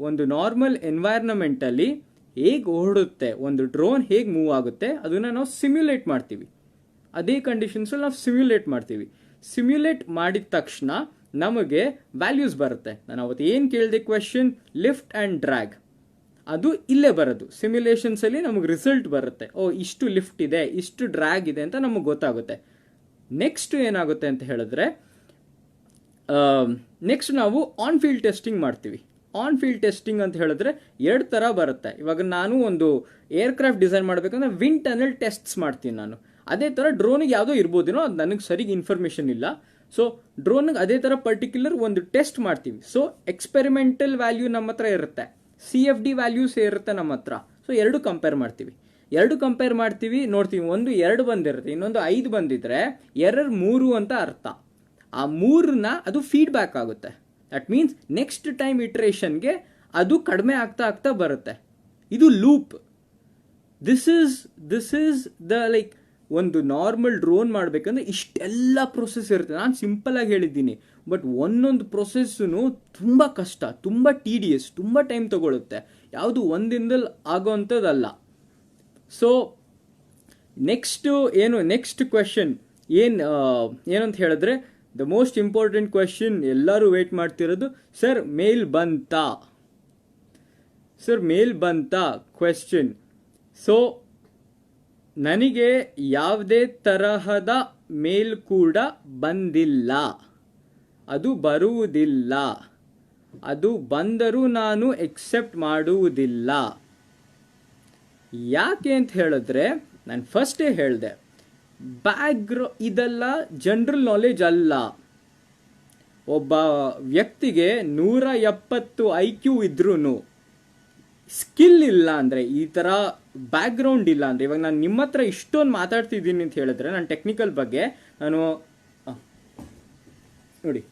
ಒಂದು ನಾರ್ಮಲ್ ಎನ್ವೈರ್ನಮೆಂಟಲ್ಲಿ ಹೇಗೆ ಓಡುತ್ತೆ, ಒಂದು ಡ್ರೋನ್ ಹೇಗೆ ಮೂವ್ ಆಗುತ್ತೆ ಅದನ್ನು ನಾವು ಸಿಮ್ಯುಲೇಟ್ ಮಾಡ್ತೀವಿ. ಅದೇ ಕಂಡೀಷನ್ಸಲ್ಲಿ ನಾವು ಸಿಮ್ಯುಲೇಟ್ ಮಾಡ್ತೀವಿ. ಸಿಮ್ಯುಲೇಟ್ ಮಾಡಿದ ತಕ್ಷಣ ನಮಗೆ ವ್ಯಾಲ್ಯೂಸ್ ಬರುತ್ತೆ. ನಾನು ಅವತ್ತು ಏನು ಕೇಳಿದೆ ಕ್ವೆಶನ್, ಲಿಫ್ಟ್ ಆ್ಯಂಡ್ ಡ್ರ್ಯಾಗ್, ಅದು ಇಲ್ಲೇ ಬರೋದು. ಸಿಮ್ಯುಲೇಷನ್ಸಲ್ಲಿ ನಮಗೆ ರಿಸಲ್ಟ್ ಬರುತ್ತೆ. ಇಷ್ಟು ಲಿಫ್ಟ್ ಇದೆ, ಇಷ್ಟು ಡ್ರ್ಯಾಗ್ ಇದೆ ಅಂತ ನಮಗೆ ಗೊತ್ತಾಗುತ್ತೆ. ನೆಕ್ಸ್ಟ್ ಏನಾಗುತ್ತೆ ಅಂತ ಹೇಳಿದ್ರೆ, ನೆಕ್ಸ್ಟ್ ನಾವು ಆನ್ ಫೀಲ್ಡ್ ಟೆಸ್ಟಿಂಗ್ ಮಾಡ್ತೀವಿ. ಆನ್ ಫೀಲ್ಡ್ ಟೆಸ್ಟಿಂಗ್ ಅಂತ ಹೇಳಿದ್ರೆ 2 ಥರ ಬರುತ್ತೆ. ಇವಾಗ ನಾನು ಒಂದು ಏರ್ಕ್ರಾಫ್ಟ್ ಡಿಸೈನ್ ಮಾಡಬೇಕಂದ್ರೆ ವಿಂಡ್ ಟನಲ್ ಟೆಸ್ಟ್ಸ್ ಮಾಡ್ತೀನಿ ನಾನು. ಅದೇ ಥರ ಡ್ರೋನಿಗೆ ಯಾವುದೋ ಇರ್ಬೋದೇನೋ, ಅದು ನನಗೆ ಸರಿಗೆ ಇನ್ಫಾರ್ಮೇಷನ್ ಇಲ್ಲ. ಸೊ ಡ್ರೋನಿಗೆ ಅದೇ ಥರ ಪರ್ಟಿಕ್ಯುಲರ್ ಒಂದು ಟೆಸ್ಟ್ ಮಾಡ್ತೀವಿ. ಸೊ ಎಕ್ಸ್ಪೆರಿಮೆಂಟಲ್ ವ್ಯಾಲ್ಯೂ ನಮ್ಮ ಹತ್ರ ಇರುತ್ತೆ, CFD ವ್ಯಾಲ್ಯೂಸ್ ಇರುತ್ತೆ ನಮ್ಮ ಹತ್ರ. ಸೊ 2 ಕಂಪೇರ್ ಮಾಡ್ತೀವಿ, ನೋಡ್ತೀವಿ. ಒಂದು 2 ಬಂದಿರುತ್ತೆ, ಇನ್ನೊಂದು 5 ಬಂದಿದ್ರೆ ಎರರ್ 3 ಅಂತ ಅರ್ಥ. ಆ 3ನ ಅದು ಫೀಡ್ಬ್ಯಾಕ್ ಆಗುತ್ತೆ. ದಟ್ ಮೀನ್ಸ್ ನೆಕ್ಸ್ಟ್ ಟೈಮ್ ಇಟ್ರೇಷನ್ಗೆ ಅದು ಕಡಿಮೆ ಆಗ್ತಾ ಬರುತ್ತೆ. ಇದು loop. This is the like ಒಂದು ನಾರ್ಮಲ್ ಡ್ರೋನ್ ಮಾಡಬೇಕಂದ್ರೆ ಇಷ್ಟೆಲ್ಲ ಪ್ರೊಸೆಸ್ ಇರುತ್ತೆ. ನಾನು ಸಿಂಪಲ್ ಆಗಿ ಹೇಳಿದ್ದೀನಿ, ಬಟ್ ಒಂದೊಂದು ಪ್ರೊಸೆಸ್ಸು ತುಂಬ ಕಷ್ಟ, ತುಂಬ TDS, ತುಂಬ ಟೈಮ್ ತಗೊಳುತ್ತೆ. ಯಾವುದು ಒಂದಿನದಲ್ಲಿ ಆಗೋವಂಥದ್ದಲ್ಲ. ಸೊ ನೆಕ್ಸ್ಟ್ ಕ್ವೆಶನ್ ಏನಂತ ಹೇಳಿದ್ರೆ, ದ ಮೋಸ್ಟ್ ಇಂಪಾರ್ಟೆಂಟ್ ಕ್ವೆಶನ್ ಎಲ್ಲರೂ ವೇಟ್ ಮಾಡ್ತಿರೋದು, ಸರ್ ಮೇಲ್ ಬಂತಾ ಕ್ವೆಶನ್. ಸೊ ನನಗೆ ಯಾವುದೇ ತರಹದ ಮೇಲ್ ಕೂಡ ಬಂದಿಲ್ಲ, ಅದು ಬರುವುದಿಲ್ಲ. ಅದು ಬಂದರೂ ನಾನು ಎಕ್ಸೆಪ್ಟ್ ಮಾಡುವುದಿಲ್ಲ. ಯಾಕೆ ಅಂತ ಹೇಳಿದ್ರೆ, ನಾನು ಫಸ್ಟೇ ಹೇಳಿದೆ, ಇದೆಲ್ಲ ಜನರಲ್ ನಾಲೆಜ್ ಅಲ್ಲ. ಒಬ್ಬ ವ್ಯಕ್ತಿಗೆ 170 IQ ಇದ್ರೂ ಸ್ಕಿಲ್ ಇಲ್ಲ ಅಂದರೆ, ಈ ಥರ ಬ್ಯಾಕ್ಗ್ರೌಂಡ್ ಇಲ್ಲ ಅಂದರೆ, ಇವಾಗ ನಾನು ನಿಮ್ಮ ಹತ್ರ ಇಷ್ಟೊಂದು ಮಾತಾಡ್ತಿದ್ದೀನಿ ಅಂತ ಹೇಳಿದ್ರೆ, ನಾನು ಟೆಕ್ನಿಕಲ್ ಬಗ್ಗೆ ನೋಡಿ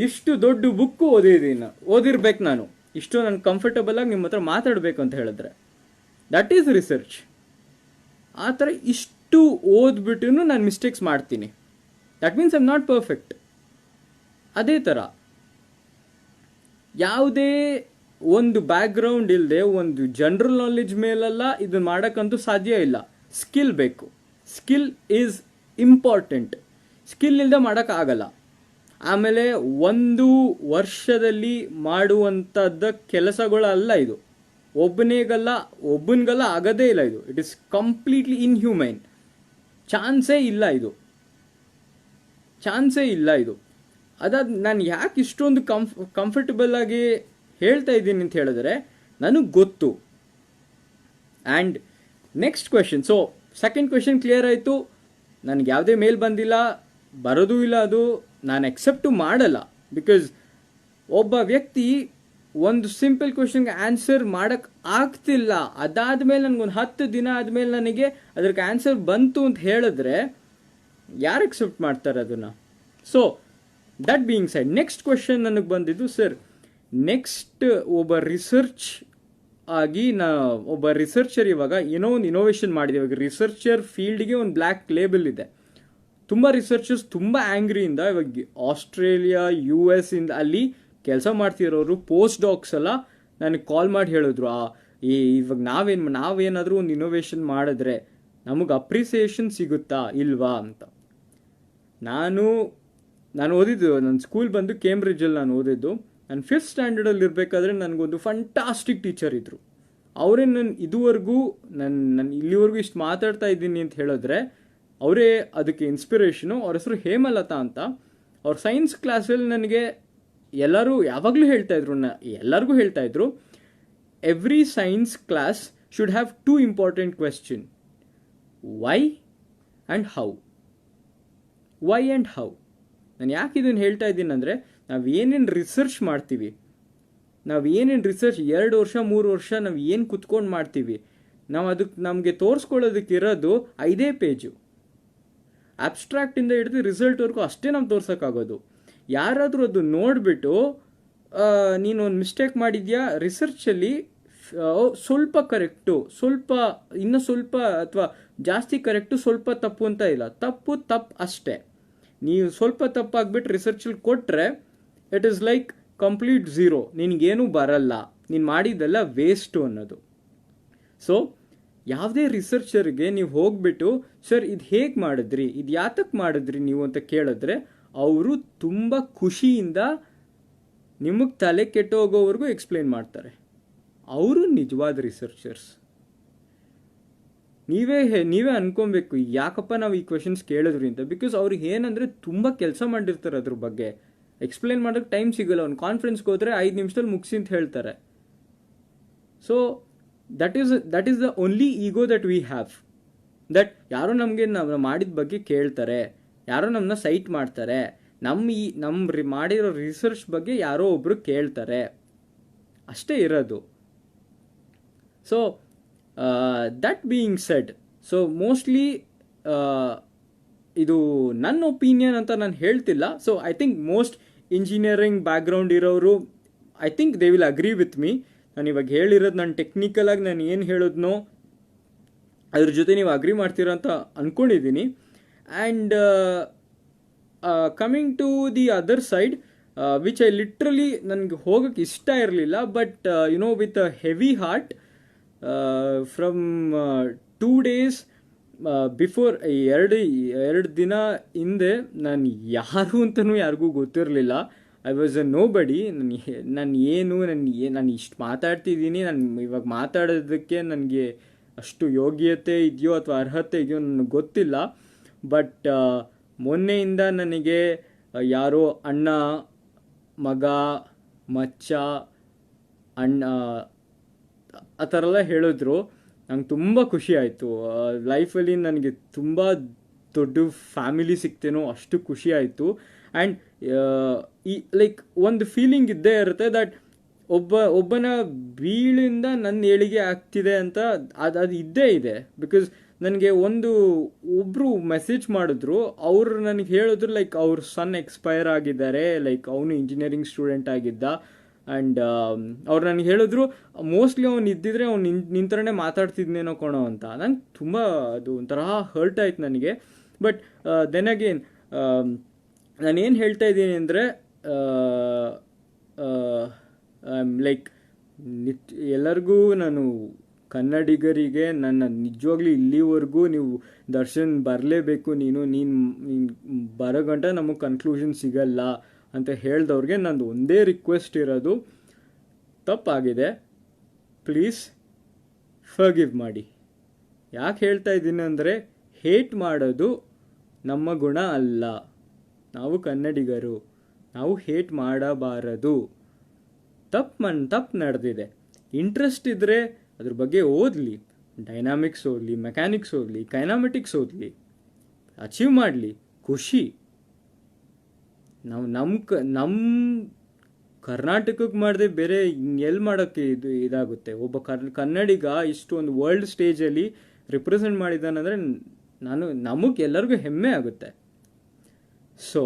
ಇಷ್ಟು ದೊಡ್ಡ ಬುಕ್ ಓದಿರ್ಬೇಕು ನಾನು, ಇಷ್ಟು ನಾನು ಕಂಫರ್ಟಬಲ್ ಆಗಿ ನಿಮ್ಮ ಹತ್ರ ಮಾತಾಡಬೇಕು ಅಂತ ಹೇಳಿದ್ರೆ, ದಟ್ ಈಸ್ ರಿಸರ್ಚ್. ಆ ಥರ ಇಷ್ಟು ಓದ್ಬಿಟ್ಟು ನಾನು ಮಿಸ್ಟೇಕ್ಸ್ ಮಾಡ್ತೀನಿ, that means I am not perfect. ಅದೇ ಥರ ಯಾವುದೇ ಒಂದು ಬ್ಯಾಕ್ಗ್ರೌಂಡ್ ಇಲ್ಲದೆ ಒಂದು ಜನರಲ್ ನಾಲೆಡ್ಜ್ ಮೇಲೆಲ್ಲ ಇದನ್ನು ಮಾಡೋಕ್ಕಂತೂ ಸಾಧ್ಯ ಇಲ್ಲ. ಸ್ಕಿಲ್ ಬೇಕು, ಸ್ಕಿಲ್ ಈಸ್ ಇಂಪಾರ್ಟೆಂಟ್. ಸ್ಕಿಲ್ ಇಲ್ಲದೆ ಮಾಡೋಕ್ಕಾಗಲ್ಲ. ಆಮೇಲೆ ಒಂದು ವರ್ಷದಲ್ಲಿ ಮಾಡುವಂಥದ್ದ ಕೆಲಸಗಳಲ್ಲ ಇದು, ಒಬ್ಬನಿಗಲ್ಲ ಆಗೋದೇ ಇಲ್ಲ ಇದು. It is completely inhumane. ಚಾನ್ಸೇ ಇಲ್ಲ ಇದು. ಅದಾದ ನಾನು ಯಾಕೆ ಇಷ್ಟೊಂದು ಕಂಫರ್ಟಬಲ್ ಆಗಿ ಹೇಳ್ತಾ ಇದ್ದೀನಿ ಅಂತ ಹೇಳಿದ್ರೆ ನನಗೆ ಗೊತ್ತು. And next question. So second question clear ಆಯಿತು. ನನಗೆ ಯಾವುದೇ ಮೇಲ್ ಬಂದಿಲ್ಲ, ಬರೋದೂ ಇಲ್ಲ, ಅದು ನಾನು ಎಕ್ಸೆಪ್ಟು ಮಾಡಲ್ಲ. ಬಿಕಾಸ್ ಒಬ್ಬ ವ್ಯಕ್ತಿ ಒಂದು ಸಿಂಪಲ್ ಕ್ವೆಶನ್ಗೆ ಆನ್ಸರ್ ಮಾಡೋಕ್ಕೆ ಆಗ್ತಿಲ್ಲ, ಅದಾದಮೇಲೆ ನನಗೊಂದು 10 ದಿನ ಆದಮೇಲೆ ನನಗೆ ಅದಕ್ಕೆ ಆನ್ಸರ್ ಬಂತು ಅಂತ ಹೇಳಿದ್ರೆ ಯಾರು ಎಕ್ಸೆಪ್ಟ್ ಮಾಡ್ತಾರೆ ಅದನ್ನು? So that being side, next question ನನಗೆ ಬಂದಿದ್ದು, ಸರ್ ನೆಕ್ಸ್ಟ್ ಒಬ್ಬ ರಿಸರ್ಚ್ ಆಗಿ ಒಬ್ಬ ರಿಸರ್ಚರ್ ಇವಾಗ ಏನೋ ಒಂದು ಇನೋವೇಷನ್ ಮಾಡಿದೆ. ಇವಾಗ ರಿಸರ್ಚರ್ ಫೀಲ್ಡ್ಗೆ ಒಂದು ಬ್ಲ್ಯಾಕ್ ಲೇಬಲ್ ಇದೆ. ತುಂಬ ರಿಸರ್ಚರ್ಸ್ ತುಂಬ ಆ್ಯಂಗ್ರಿಯಿಂದ ಇವಾಗ ಆಸ್ಟ್ರೇಲಿಯಾ, US ಇಂದ ಅಲ್ಲಿ ಕೆಲಸ ಮಾಡ್ತಿರೋರು ಪೋಸ್ಟ್ ಡಾಕ್ಸ್ ಎಲ್ಲ ನನಗೆ ಕಾಲ್ ಮಾಡಿ ಹೇಳಿದ್ರು, ಇವಾಗ ನಾವೇನಾದರೂ ಒಂದು ಇನೋವೇಷನ್ ಮಾಡಿದ್ರೆ ನಮಗೆ ಅಪ್ರಿಸಿಯೇಷನ್ ಸಿಗುತ್ತಾ ಇಲ್ವಾ ಅಂತ. ನಾನು ಓದಿದ್ದು, ನನ್ನ ಸ್ಕೂಲ್ ಬಂದು ಕೇಂಬ್ರಿಡ್ಜಲ್ಲಿ ನಾನು ಓದಿದ್ದು. ನಾನು 5th ಸ್ಟ್ಯಾಂಡರ್ಡಲ್ಲಿ ಇರಬೇಕಾದ್ರೆ ನನಗೊಂದು ಫಂಟಾಸ್ಟಿಕ್ ಟೀಚರ್ ಇದ್ದರು. ಅವರೇ ಇಲ್ಲಿವರೆಗೂ ಇಷ್ಟು ಮಾತಾಡ್ತಾ ಇದ್ದೀನಿ ಅಂತ ಹೇಳಿದ್ರೆ ಅವರೇ ಅದಕ್ಕೆ ಇನ್ಸ್ಪಿರೇಷನು. ಅವ್ರ ಹೆಸರು ಹೇಮಲತಾ ಅಂತ. ಅವ್ರ ಸೈನ್ಸ್ ಕ್ಲಾಸಲ್ಲಿ ನನಗೆ ಯಾವಾಗಲೂ ಎಲ್ಲರಿಗೂ ಹೇಳ್ತಾ ಇದ್ರು, every science class should have 2 important question, why and how. ನಾನು ಯಾಕೆ ಇದನ್ನು ಹೇಳ್ತಾ ಇದ್ದೀನಿ ಅಂದರೆ, ನಾವು ಏನೇನು ರಿಸರ್ಚ್ ಮಾಡ್ತೀವಿ, 2 ವರ್ಷ 3 ವರ್ಷ ನಾವು ಏನು ಕುತ್ಕೊಂಡು ಮಾಡ್ತೀವಿ, ನಮಗೆ ತೋರಿಸ್ಕೊಳ್ಳೋದಕ್ಕಿರೋದು 5 ಪೇಜು. ಅಬ್ಸ್ಟ್ರಾಕ್ಟಿಂದ ಹಿಡಿದು ರಿಸಲ್ಟ್ವರೆಗೂ ಅಷ್ಟೇ ನಾವು ತೋರ್ಸೋಕ್ಕಾಗೋದು. ಯಾರಾದರೂ ಅದು ನೋಡಿಬಿಟ್ಟು ನೀನು ಒಂದು ಮಿಸ್ಟೇಕ್ ಮಾಡಿದ್ಯಾ ರಿಸರ್ಚಲ್ಲಿ, ಸ್ವಲ್ಪ ಕರೆಕ್ಟು, ಇನ್ನೂ ಸ್ವಲ್ಪ ಅಥವಾ ಜಾಸ್ತಿ ಕರೆಕ್ಟು, ಸ್ವಲ್ಪ ತಪ್ಪು ಅಂತ ಇಲ್ಲ, ತಪ್ಪು ಅಷ್ಟೇ. ನೀವು ಸ್ವಲ್ಪ ತಪ್ಪಾಗ್ಬಿಟ್ಟು ರಿಸರ್ಚಲ್ಲಿ ಕೊಟ್ಟರೆ it is like complete zero, ನಿನಗೇನೂ ಬರಲ್ಲ, ನೀನು ಮಾಡಿದ್ದೆಲ್ಲ ವೇಸ್ಟು ಅನ್ನೋದು. ಸೊ ಯಾವುದೇ ರಿಸರ್ಚರ್ಗೆ ನೀವು ಹೋಗ್ಬಿಟ್ಟು, ಸರ್ ಇದು ಹೇಗೆ ಮಾಡಿದ್ರಿ, ಇದು ಯಾತಕ್ಕೆ ಮಾಡಿದ್ರಿ ನೀವು ಅಂತ ಕೇಳಿದ್ರೆ ಅವರು ತುಂಬ ಖುಷಿಯಿಂದ ನಿಮಗೆ ತಲೆ ಕೆಟ್ಟೋಗೋವರೆಗೂ ಎಕ್ಸ್ಪ್ಲೇನ್ ಮಾಡ್ತಾರೆ. ಅವರು ನಿಜವಾದ ರಿಸರ್ಚರ್ಸ್. ನೀವೇ ಅನ್ಕೊಬೇಕು ಯಾಕಪ್ಪ ನಾವು ಈ ಕ್ವೆಶನ್ಸ್ ಕೇಳಿದ್ರಿ ಅಂತ. ಬಿಕಾಸ್ ಅವ್ರಿಗೆ ಏನಂದರೆ ತುಂಬ ಕೆಲಸ ಮಾಡಿರ್ತಾರೆ ಅದ್ರ ಬಗ್ಗೆ, ಎಕ್ಸ್ಪ್ಲೇನ್ ಮಾಡೋಕ್ಕೆ ಟೈಮ್ ಸಿಗೋಲ್ಲ. ಒಂದು ಕಾನ್ಫರೆನ್ಸ್ಗೆ ಹೋದರೆ 5 ನಿಮಿಷದಲ್ಲಿ ಮುಗಿಸಿ ಅಂತ ಹೇಳ್ತಾರೆ. So that is the only ego that we have, that ಯಾರೋ ನಮಗೆ ನಾವು ಮಾಡಿದ ಬಗ್ಗೆ ಕೇಳ್ತಾರೆ, ಯಾರೋ ನಮ್ಮನ್ನ ಸೈಟ್ ಮಾಡ್ತಾರೆ, ನಮ್ಮ ಮಾಡಿರೋ ರಿಸರ್ಚ್ ಬಗ್ಗೆ ಯಾರೋ ಒಬ್ಬರು ಕೇಳ್ತಾರೆ, ಅಷ್ಟೇ ಇರೋದು. So that being said, so mostly ಇದು ನನ್ನ ಒಪಿನಿಯನ್ ಅಂತ ನಾನು ಹೇಳ್ತಿಲ್ಲ. So I think most engineering background ಇರೋರು I think they will agree with me. ನಾನು ಇವಾಗ ಹೇಳಿರೋದು ನಾನು ಟೆಕ್ನಿಕಲಾಗಿ ನಾನು ಏನು ಹೇಳಿದ್ನೋ ಅದ್ರ ಜೊತೆ ನೀವು ಅಗ್ರಿ ಮಾಡ್ತೀರಾ ಅಂತ ಅಂದ್ಕೊಂಡಿದ್ದೀನಿ. And coming to the other side, which I literally ನನಗೆ ಹೋಗೋಕ್ಕೆ ಇಷ್ಟ ಇರಲಿಲ್ಲ, but with a heavy heart, from 2 days before, ಎರಡು ದಿನ ಹಿಂದೆ ನಾನು ಯಾರು ಅಂತಲೂ ಯಾರಿಗೂ ಗೊತ್ತಿರಲಿಲ್ಲ. ಐ ವಾಸ್ ಅ ನೋ ಬಡಿ. ನಾನು ಇಷ್ಟು ಮಾತಾಡ್ತಿದ್ದೀನಿ, ನಾನು ಇವಾಗ ಮಾತಾಡೋದಕ್ಕೆ ನನಗೆ ಅಷ್ಟು ಯೋಗ್ಯತೆ ಇದೆಯೋ ಅಥವಾ ಅರ್ಹತೆ ಇದೆಯೋ ನನಗೆ ಗೊತ್ತಿಲ್ಲ. ಬಟ್ ಮೊನ್ನೆಯಿಂದ ನನಗೆ ಯಾರೋ ಅಣ್ಣ, ಮಗ, ಮಚ್ಚ, ಅಣ್ಣ ಆ ಥರ ಎಲ್ಲ ಹೇಳಿದ್ರು. ನಂಗೆ ತುಂಬ ಖುಷಿ ಆಯಿತು. ಲೈಫಲ್ಲಿ ನನಗೆ ತುಂಬ ದೊಡ್ಡ ಫ್ಯಾಮಿಲಿ ಸಿಗ್ತೇನೋ ಅಷ್ಟು ಖುಷಿ ಆಯಿತು. ಆ್ಯಂಡ್ ಲೈಕ್ ಒಂದು ಫೀಲಿಂಗ್ ಇದ್ದೇ ಇರುತ್ತೆ ದಟ್ ಒಬ್ಬನ ಬೀಳಿಂದ ನನ್ನ ಏಳಿಗೆ ಆಗ್ತಿದೆ ಅಂತ. ಅದು ಇದ್ದೇ ಇದೆ. ಬಿಕಾಸ್ ನನಗೆ ಒಬ್ಬರು ಮೆಸೇಜ್ ಮಾಡಿದ್ರು. ಅವ್ರು ನನಗೆ ಹೇಳಿದ್ರು ಲೈಕ್ ಅವ್ರ ಸನ್ ಎಕ್ಸ್ಪೈರ್ ಆಗಿದ್ದಾರೆ, ಲೈಕ್ ಅವನು ಇಂಜಿನಿಯರಿಂಗ್ ಸ್ಟೂಡೆಂಟ್ ಆಗಿದ್ದ. ಆ್ಯಂಡ್ ಅವ್ರು ನನಗೆ ಹೇಳಿದ್ರು ಮೋಸ್ಟ್ಲಿ ಅವ್ನು ಇದ್ದಿದ್ರೆ ಅವ್ನು ನಿಂತರನೇ ಮಾತಾಡ್ತಿದ್ನೇನೋ ಕೊಣೋ ಅಂತ. ನಂಗೆ ತುಂಬ ಅದು ಒಂಥರ ಹರ್ಟ್ ಆಯ್ತು ನನಗೆ. ಬಟ್ ದೆನ್ ಅಗೇನ್ ನಾನೇನು ಹೇಳ್ತಾ ಇದ್ದೀನಿ ಅಂದರೆ ಲೈಕ್ ಎಲ್ಲರಿಗೂ ನಾನು ಕನ್ನಡಿಗರಿಗೆ ನನ್ನ ನಿಜವಾಗ್ಲೂ ಇಲ್ಲಿವರೆಗೂ ನೀವು ದರ್ಶನ್ ಬರಲೇಬೇಕು, ನೀನು ಬರೋ ಗಂಟ ನಮಗೆ ಕನ್ಕ್ಲೂಷನ್ ಸಿಗಲ್ಲ ಅಂತ ಹೇಳ್ದವ್ರಿಗೆ ನಂದು ಒಂದೇ ರಿಕ್ವೆಸ್ಟ್ ಇರೋದು, ತಪ್ಪಾಗಿದೆ, ಪ್ಲೀಸ್ ಫರ್ಗಿವ್ ಮಾಡಿ. ಯಾಕೆ ಹೇಳ್ತಾ ಇದ್ದೀನಿ ಅಂದರೆ ಹೇಟ್ ಮಾಡೋದು ನಮ್ಮ ಗುಣ ಅಲ್ಲ. ನಾವು ಕನ್ನಡಿಗರು, ನಾವು ಹೇಟ್ ಮಾಡಬಾರದು. ತಪ್ಪು ನಡೆದಿದೆ. ಇಂಟ್ರೆಸ್ಟ್ ಇದ್ದರೆ ಅದ್ರ ಬಗ್ಗೆ ಓದಲಿ, ಡೈನಾಮಿಕ್ಸ್ ಓದಲಿ, ಮೆಕ್ಯಾನಿಕ್ಸ್ ಓದಲಿ, ಕೈನಾಮೆಟಿಕ್ಸ್ ಓದಲಿ, ಅಚೀವ್ ಮಾಡಲಿ, ಖುಷಿ. ನಾವು ನಮ್ಮ ಕರ್ನಾಟಕಕ್ಕೆ ಮಾಡದೆ ಬೇರೆ ಎಲ್ಲಿ ಮಾಡೋಕ್ಕೆ ಇದಾಗುತ್ತೆ. ಒಬ್ಬ ಕನ್ನಡಿಗ ಇಷ್ಟು ಒಂದು ವರ್ಲ್ಡ್ ಸ್ಟೇಜಲ್ಲಿ ರಿಪ್ರೆಸೆಂಟ್ ಮಾಡಿದ್ದಾನಂದರೆ ನಮಗೆ ಎಲ್ಲರಿಗೂ ಹೆಮ್ಮೆ ಆಗುತ್ತೆ. ಸೊ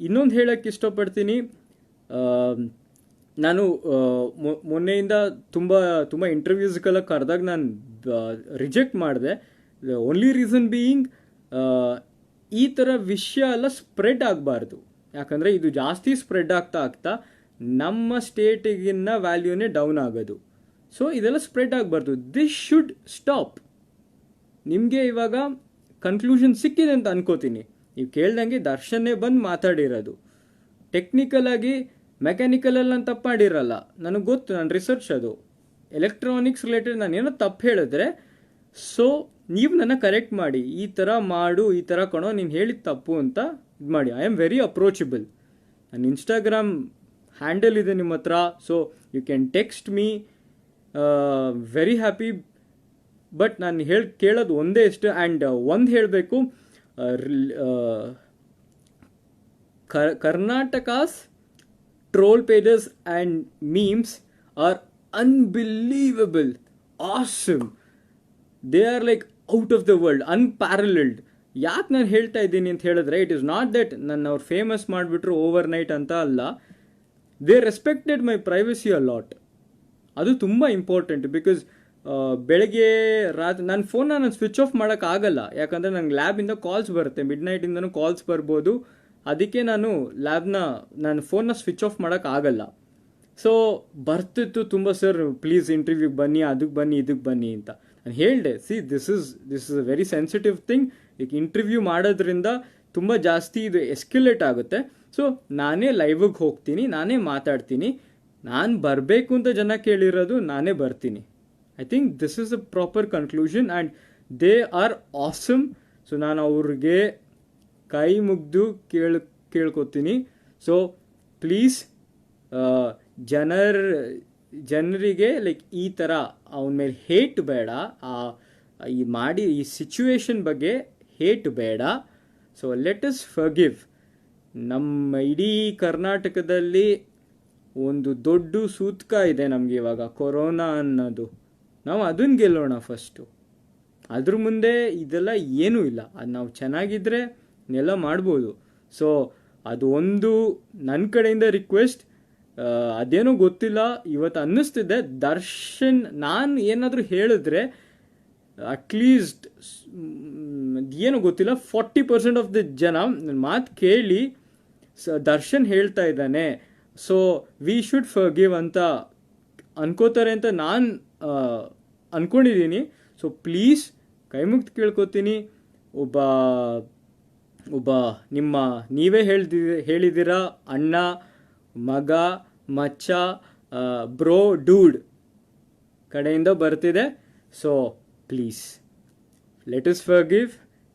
ಇನ್ನೊಂದು ಹೇಳೋಕ್ಕೆ ಇಷ್ಟಪಡ್ತೀನಿ. ನಾನು ಮೊನ್ನೆಯಿಂದ ತುಂಬ ಇಂಟರ್ವ್ಯೂಸ್ಗೆಲ್ಲ ಕರೆದಾಗ ನಾನು ರಿಜೆಕ್ಟ್ ಮಾಡಿದೆ. ಓನ್ಲಿ ರೀಸನ್ ಬೀಯಿಂಗ್ ಈ ಥರ ವಿಷಯ ಎಲ್ಲ ಸ್ಪ್ರೆಡ್ ಆಗಬಾರ್ದು. ಯಾಕಂದರೆ ಇದು ಜಾಸ್ತಿ ಸ್ಪ್ರೆಡ್ ಆಗ್ತಾ ನಮ್ಮ ಸ್ಟೇಟಿಗಿನ್ನ ವ್ಯಾಲ್ಯೂನೇ ಡೌನ್ ಆಗೋದು. ಸೊ ಇದೆಲ್ಲ ಸ್ಪ್ರೆಡ್ ಆಗಬಾರ್ದು. This should stop. ನಿಮಗೆ ಇವಾಗ ಕನ್ಕ್ಲೂಷನ್ ಸಿಕ್ಕಿದೆ ಅಂತ ಅನ್ಕೋತೀನಿ. ನೀವು ಕೇಳ್ದಂಗೆ ದರ್ಶನ್ನೇ ಬಂದು ಮಾತಾಡಿರೋದು. ಟೆಕ್ನಿಕಲ್ ಆಗಿ ಮೆಕ್ಯಾನಿಕಲಲ್ಲಿ ನಾನು ತಪ್ಪು ಮಾಡಿರಲ್ಲ, ನನಗೆ ಗೊತ್ತು, ನಾನು ರಿಸರ್ಚ್ ಅದು ಎಲೆಕ್ಟ್ರಾನಿಕ್ಸ್ ರಿಲೇಟೆಡ್. ನಾನು ಏನೋ ತಪ್ಪು ಹೇಳಿದ್ರೆ ಸೊ ನೀವು ನನ್ನ ಕರೆಕ್ಟ್ ಮಾಡಿ, ಈ ಥರ ಮಾಡು, ಈ ಥರ ಕಣೋ, ನೀನು ಹೇಳಿದ ತಪ್ಪು ಅಂತ ಇದು ಮಾಡಿ. I am very approachable. ನನ್ನ ಇನ್ಸ್ಟಾಗ್ರಾಮ್ ಹ್ಯಾಂಡಲ್ ಇದೆ ನಿಮ್ಮ ಹತ್ರ, so you can text me. Very happy. But ನಾನು ಕೇಳೋದು ಒಂದೇ ಇಷ್ಟು. ಆ್ಯಂಡ್ ಒಂದು ಹೇಳಬೇಕು, Karnataka's troll pages and memes are unbelievable, awesome. They are like out of the world, unparalleled. ಯಾಕೆ ನಾನು ಹೇಳ್ತಾ ಇದ್ದೀನಿ ಅಂತ ಹೇಳಿದ್ರೆ, ಇಟ್ ಇಸ್ ನಾಟ್ ದಟ್ ನನ್ನ ಅವ್ರು ಫೇಮಸ್ ಮಾಡಿಬಿಟ್ರು ಓವರ್ ನೈಟ್ ಅಂತ ಅಲ್ಲ. They respected my privacy a lot. ಅದು ತುಂಬ ಇಂಪಾರ್ಟೆಂಟ್. ಬಿಕಾಸ್ ಬೆಳಗ್ಗೆ ರಾತ್ರಿ ನನ್ನ ಫೋನ್ನ ನಾನು ಸ್ವಿಚ್ ಆಫ್ ಮಾಡೋಕ್ಕಾಗಲ್ಲ. ಯಾಕಂದರೆ ನಂಗೆ ಲ್ಯಾಬಿಂದ ಕಾಲ್ಸ್ ಬರುತ್ತೆ, ಮಿಡ್ ನೈಟಿಂದನೂ ಕಾಲ್ಸ್ ಬರ್ಬೋದು. ಅದಕ್ಕೆ ನಾನು ಫೋನ್ನ ಸ್ವಿಚ್ ಆಫ್ ಮಾಡೋಕ್ಕಾಗಲ್ಲ. ಸೊ ಬರ್ತಿತ್ತು ತುಂಬ, ಸರ್ ಪ್ಲೀಸ್ ಇಂಟರ್ವ್ಯೂಗೆ ಬನ್ನಿ, ಅದಕ್ಕೆ ಬನ್ನಿ, ಇದಕ್ಕೆ ಬನ್ನಿ ಅಂತ. ನಾನು ಹೇಳಿದೆ, this is a very sensitive thing. ಈಗ ಇಂಟರ್ವ್ಯೂ ಮಾಡೋದ್ರಿಂದ ತುಂಬ ಜಾಸ್ತಿ ಇದು ಎಸ್ಕ್ಯುಲೇಟ್ ಆಗುತ್ತೆ. ಸೊ ನಾನೇ ಲೈವಿಗೆ ಹೋಗ್ತೀನಿ, ನಾನೇ ಮಾತಾಡ್ತೀನಿ. ನಾನು ಬರಬೇಕು ಅಂತ ಜನ ಕೇಳಿರೋದು, ನಾನೇ ಬರ್ತೀನಿ. I think this is a proper conclusion and they are awesome. So ನಾನು ಅವ್ರಿಗೆ ಕೈ ಮುಗ್ದು ಕೇಳ್ಕೊತೀನಿ. ಸೊ ಪ್ಲೀಸ್ ಜನರಿಗೆ ಲೈಕ್ ಈ ಥರ ಅವನ ಮೇಲೆ ಹೇಟ್ ಬೇಡ, ಈ ಸಿಚುವೇಶನ್ ಬಗ್ಗೆ ಹೇಟ್ ಬೇಡ. So let us forgive. ನಮ್ಮ ಇಡೀ ಕರ್ನಾಟಕದಲ್ಲಿ ಒಂದು ದೊಡ್ಡ ಸೂತ್ಕ ಇದೆ ನಮಗೆ ಇವಾಗ, ಕೊರೋನಾ ಅನ್ನೋದು. ನಾವು ಅದನ್ನು ಗೆಲ್ಲೋಣ ಫಸ್ಟು. ಅದ್ರ ಮುಂದೆ ಇದೆಲ್ಲ ಏನೂ ಇಲ್ಲ. ಅದು ನಾವು ಚೆನ್ನಾಗಿದ್ದರೆ ಎಲ್ಲ ಮಾಡ್ಬೋದು. ಸೊ ಅದು ಒಂದು ನನ್ನ ಕಡೆಯಿಂದ ರಿಕ್ವೆಸ್ಟ್. ಅದೇನೋ ಗೊತ್ತಿಲ್ಲ, ಇವತ್ತು ಅನ್ನಿಸ್ತಿದೆ ದರ್ಶನ್ ನಾನು ಏನಾದರೂ ಹೇಳಿದ್ರೆ ಅಟ್ಲೀಸ್ಟ್ ಏನೋ ಗೊತ್ತಿಲ್ಲ 40% ಆಫ್ ದ ಜನ ನನ್ನ ಮಾತು ಕೇಳಿ ದರ್ಶನ್ ಹೇಳ್ತಾ ಇದ್ದಾನೆ, ಸೊ ವಿ ಶುಡ್ ಫರ್ಗಿವ್ ಅಂತ ಅನ್ಕೋತಾರೆ ಅಂತ ನಾನು ಅಂದ್ಕೊಂಡಿದ್ದೀನಿ. ಸೊ ಪ್ಲೀಸ್ ಕೈ ಮುಗ್ದು ಕೇಳ್ಕೊತೀನಿ. ಒಬ್ಬ ನೀವೇ ಹೇಳಿದ್ದೀರ ಅಣ್ಣ, ಮಗ, ಮಚ್ಚ, ಬ್ರೋ, ಡೂಡ್ ಕಡೆಯಿಂದ ಬರ್ತಿದೆ. So please let us forgive,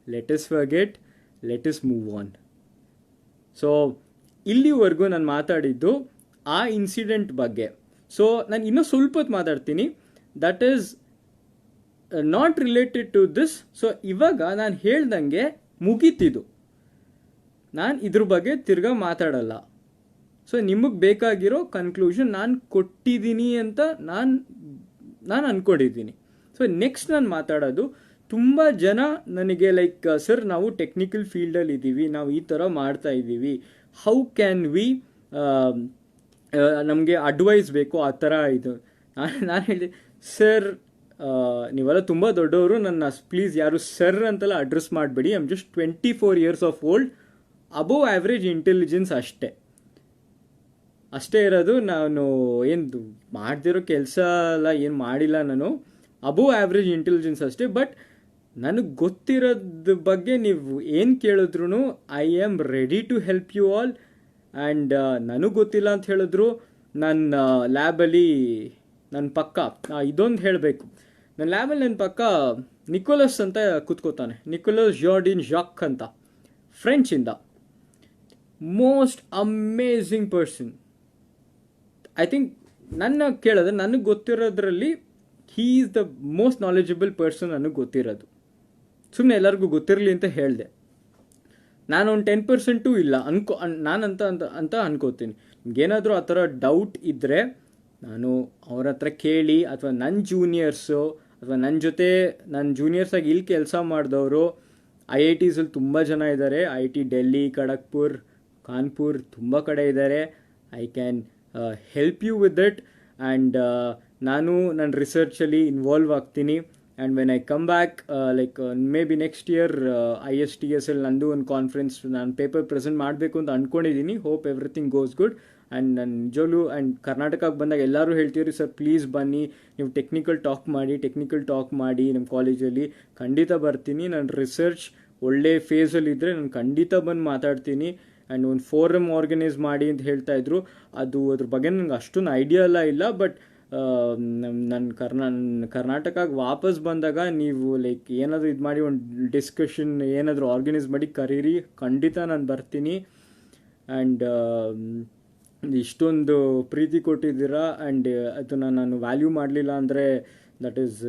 let us forget, let us move on. So ಇಲ್ಲಿವರೆಗೂ ನಾನು ಮಾತಾಡಿದ್ದು ಆ ಇನ್ಸಿಡೆಂಟ್ ಬಗ್ಗೆ. ಸೊ ನಾನು ಇನ್ನೂ ಸ್ವಲ್ಪ ಹೊತ್ತು ಮಾತಾಡ್ತೀನಿ. That is not related to this. So ಇವಾಗ ನಾನು ಹೇಳ್ದಂಗೆ ಮುಗೀತಿದ್ದು. ನಾನು ಇದ್ರ ಬಗ್ಗೆ ತಿರ್ಗಾ ಮಾತಾಡಲ್ಲ. ಸೊ ನಿಮಗೆ ಬೇಕಾಗಿರೋ ಕನ್ಕ್ಲೂಷನ್ ನಾನು ಕೊಟ್ಟಿದ್ದೀನಿ ಅಂತ ನಾನು ಅಂದ್ಕೊಂಡಿದ್ದೀನಿ. ಸೊ ನೆಕ್ಸ್ಟ್ ನಾನು ಮಾತಾಡೋದು, ತುಂಬ ಜನ ನನಗೆ ಲೈಕ್ ಸರ್ ನಾವು ಟೆಕ್ನಿಕಲ್ ಫೀಲ್ಡಲ್ಲಿ ಇದ್ದೀವಿ, ನಾವು ಈ ಥರ ಮಾಡ್ತಾ ಇದ್ದೀವಿ, ಹೌ ಕ್ಯಾನ್ ವಿ, ನಮಗೆ ಅಡ್ವೈಸ್ ಬೇಕು ಆ ಥರ ಇದು. ನಾನು ಹೇಳಿದೆ, ಸರ್ ನೀವೆಲ್ಲ ತುಂಬ ದೊಡ್ಡವರು, ನನ್ನ ಪ್ಲೀಸ್ ಯಾರು ಸರ್ ಅಂತೆಲ್ಲ ಅಡ್ರೆಸ್ ಮಾಡಬೇಡಿ. I am just 24 years of old, above average intelligence ಅಷ್ಟೇ ಇರೋದು. ನಾನು ಏನು ಮಾಡ್ದಿರೋ ಕೆಲಸ ಎಲ್ಲ ಏನು ಮಾಡಿಲ್ಲ, ನಾನು ಅಬೋವ್ ಆ್ಯಾವ್ರೇಜ್ ಇಂಟೆಲಿಜೆನ್ಸ್ ಅಷ್ಟೇ. ಬಟ್ ನನಗೆ ಗೊತ್ತಿರೋದ ಬಗ್ಗೆ ನೀವು ಏನು ಕೇಳಿದ್ರು I am ready to help you all. And ನನಗೆ ಗೊತ್ತಿಲ್ಲ ಅಂತ ಹೇಳಿದ್ರು ನನ್ನ ಲ್ಯಾಬಲ್ಲಿ ನನ್ನ ಪಕ್ಕ ಇದೊಂದು ಹೇಳಬೇಕು, ನನ್ನ ಲ್ಯಾಬಲ್ಲಿ ನನ್ನ ಪಕ್ಕ ನಿಕೋಲಸ್ ಅಂತ ಕೂತ್ಕೋತಾನೆ, ನಿಕೋಲಸ್ ಜಾರ್ಡಿನ್ ಜಾಕ್ ಅಂತ, ಫ್ರೆಂಚಿಂದ. Most amazing person. I think ನನ್ನ ಕೇಳಿದ್ರೆ ನನಗೆ ಗೊತ್ತಿರೋದ್ರಲ್ಲಿ he is the most knowledgeable person ನನಗೆ ಗೊತ್ತಿರೋದು. ಸುಮ್ಮನೆ ಎಲ್ಲರಿಗೂ ಗೊತ್ತಿರಲಿ ಅಂತ ಹೇಳಿದೆ. ನಾನು ಒಂದು 10% ಇಲ್ಲ ನಾನಂತ ಅನ್ಕೋತೀನಿ. ನಿಮ್ಗೇನಾದರೂ ಆ ಥರ ಡೌಟ್ ಇದ್ದರೆ ನಾನು ಅವ್ರ ಹತ್ರ ಕೇಳಿ, ಅಥವಾ ನನ್ನ ಜೂನಿಯರ್ಸು ಅಥವಾ ನನ್ನ ಜೂನಿಯರ್ಸಾಗಿ ಇಲ್ಲಿ ಕೆಲಸ ಮಾಡಿದವರು IITಸಲ್ಲಿ ತುಂಬ ಜನ ಇದ್ದಾರೆ. IIT ಡೆಲ್ಲಿ, ಖಡಗ್ಪುರ್, ಕಾನ್ಪುರ್ ತುಂಬ ಕಡೆ ಇದ್ದಾರೆ. I can help you with that. And ನಾನು ನನ್ನ ರಿಸರ್ಚಲ್ಲಿ ಇನ್ವಾಲ್ವ್ ಆಗ್ತೀನಿ. And when I come back like maybe next year ISTSಲ್ಲಿ ನಂದು ಒಂದು ಕಾನ್ಫರೆನ್ಸ್ ನಾನು ಪೇಪರ್ ಪ್ರೆಸೆಂಟ್ ಮಾಡಬೇಕು ಅಂತ ಅಂದ್ಕೊಂಡಿದ್ದೀನಿ. Hope everything goes good. And ನಾನು ನಿಜವಾಗ್ಲೂ ಆ್ಯಂಡ್ ಕರ್ನಾಟಕಕ್ಕೆ ಬಂದಾಗ ಎಲ್ಲರೂ ಹೇಳ್ತೀರಿ, ಸರ್ ಪ್ಲೀಸ್ ಬನ್ನಿ, ನೀವು ಟೆಕ್ನಿಕಲ್ ಟಾಕ್ ಮಾಡಿ ನಮ್ಮ ಕಾಲೇಜಲ್ಲಿ. ಖಂಡಿತ ಬರ್ತೀನಿ. ನನ್ನ ರಿಸರ್ಚ್ ಒಳ್ಳೆ ಫೇಸಲ್ಲಿದ್ದರೆ ನಾನು ಖಂಡಿತ ಬಂದು ಮಾತಾಡ್ತೀನಿ. ಆ್ಯಂಡ್ ಒಂದು ಫೋರಮ್ ಆರ್ಗನೈಸ್ ಮಾಡಿ ಅಂತ ಹೇಳ್ತಾಯಿದ್ರು. ಅದ್ರ ಬಗ್ಗೆ ನನಗೆ ಅಷ್ಟೊಂದು ಐಡಿಯಾ ಎಲ್ಲ ಇಲ್ಲ. ಬಟ್ ನನ್ನ ಕರ್ನಾಟಕಕ್ಕೆ ವಾಪಸ್ ಬಂದಾಗ ನೀವು ಲೈಕ್ ಏನಾದರೂ ಇದು ಮಾಡಿ ಒಂದು ಡಿಸ್ಕಷನ್ ಏನಾದರೂ ಆರ್ಗನೈಸ್ ಮಾಡಿ ಕರೀರಿ, ಖಂಡಿತ ನಾನು ಬರ್ತೀನಿ. ಆ್ಯಂಡ್ ಇಷ್ಟೊಂದು ಪ್ರೀತಿ ಕೊಟ್ಟಿದ್ದೀರಾ. ಆ್ಯಂಡ್ ಅದನ್ನು ನಾನು ವ್ಯಾಲ್ಯೂ ಮಾಡಲಿಲ್ಲ ಅಂದರೆ that is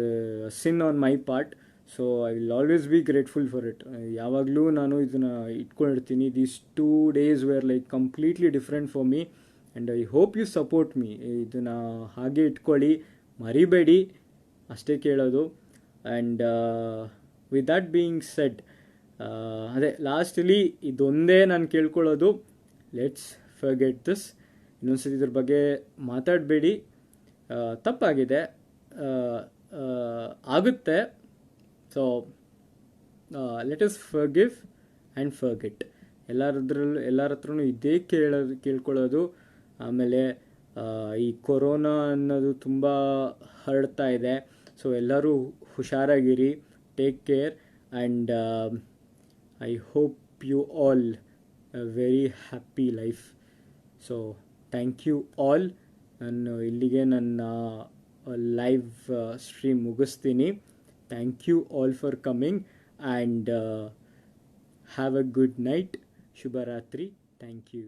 sin on my part. So I will always be grateful for it. ಯಾವಾಗಲೂ ನಾನು ಇದನ್ನು ಇಟ್ಕೊಂಡಿರ್ತೀನಿ. These 2 days were like completely different for me. And I hope you support me. ಇದನ್ನು ಹಾಗೆ ಇಟ್ಕೊಳ್ಳಿ, ಮರಿಬೇಡಿ, ಅಷ್ಟೇ ಕೇಳೋದು. And with that being said, ಅದೇ ಲಾಸ್ಟಲ್ಲಿ ಇದೊಂದೇ ನಾನು ಕೇಳ್ಕೊಳ್ಳೋದು, ಲೆಟ್ಸ್ ಫರ್ಗೆಟ್ ದಿಸ್. ಇನ್ನೊಂದ್ಸತಿ ಇದ್ರ ಬಗ್ಗೆ ಮಾತಾಡಬೇಡಿ. ತಪ್ಪಾಗಿದೆ, ಆಗುತ್ತೆ. So let us forgive and forget. ಎಲ್ಲರ ಹತ್ರನೂ ಇದೇ ಕೇಳ್ಕೊಳ್ಳೋದು. ಆಮೇಲೆ ಈ ಕೊರೋನಾ ಅನ್ನೋದು ತುಂಬ ಹರಡ್ತಾ ಇದೆ. ಸೊ ಎಲ್ಲರೂ ಹುಷಾರಾಗಿರಿ, take care. And I hope you all a very happy life. So thank you all. ನಾನು ಇಲ್ಲಿಗೆ ನನ್ನ ಲೈವ್ ಸ್ಟ್ರೀಮ್ ಮುಗಿಸ್ತೀನಿ. Thank you all for coming. And have a good night. ಶುಭರಾತ್ರಿ. Thank you.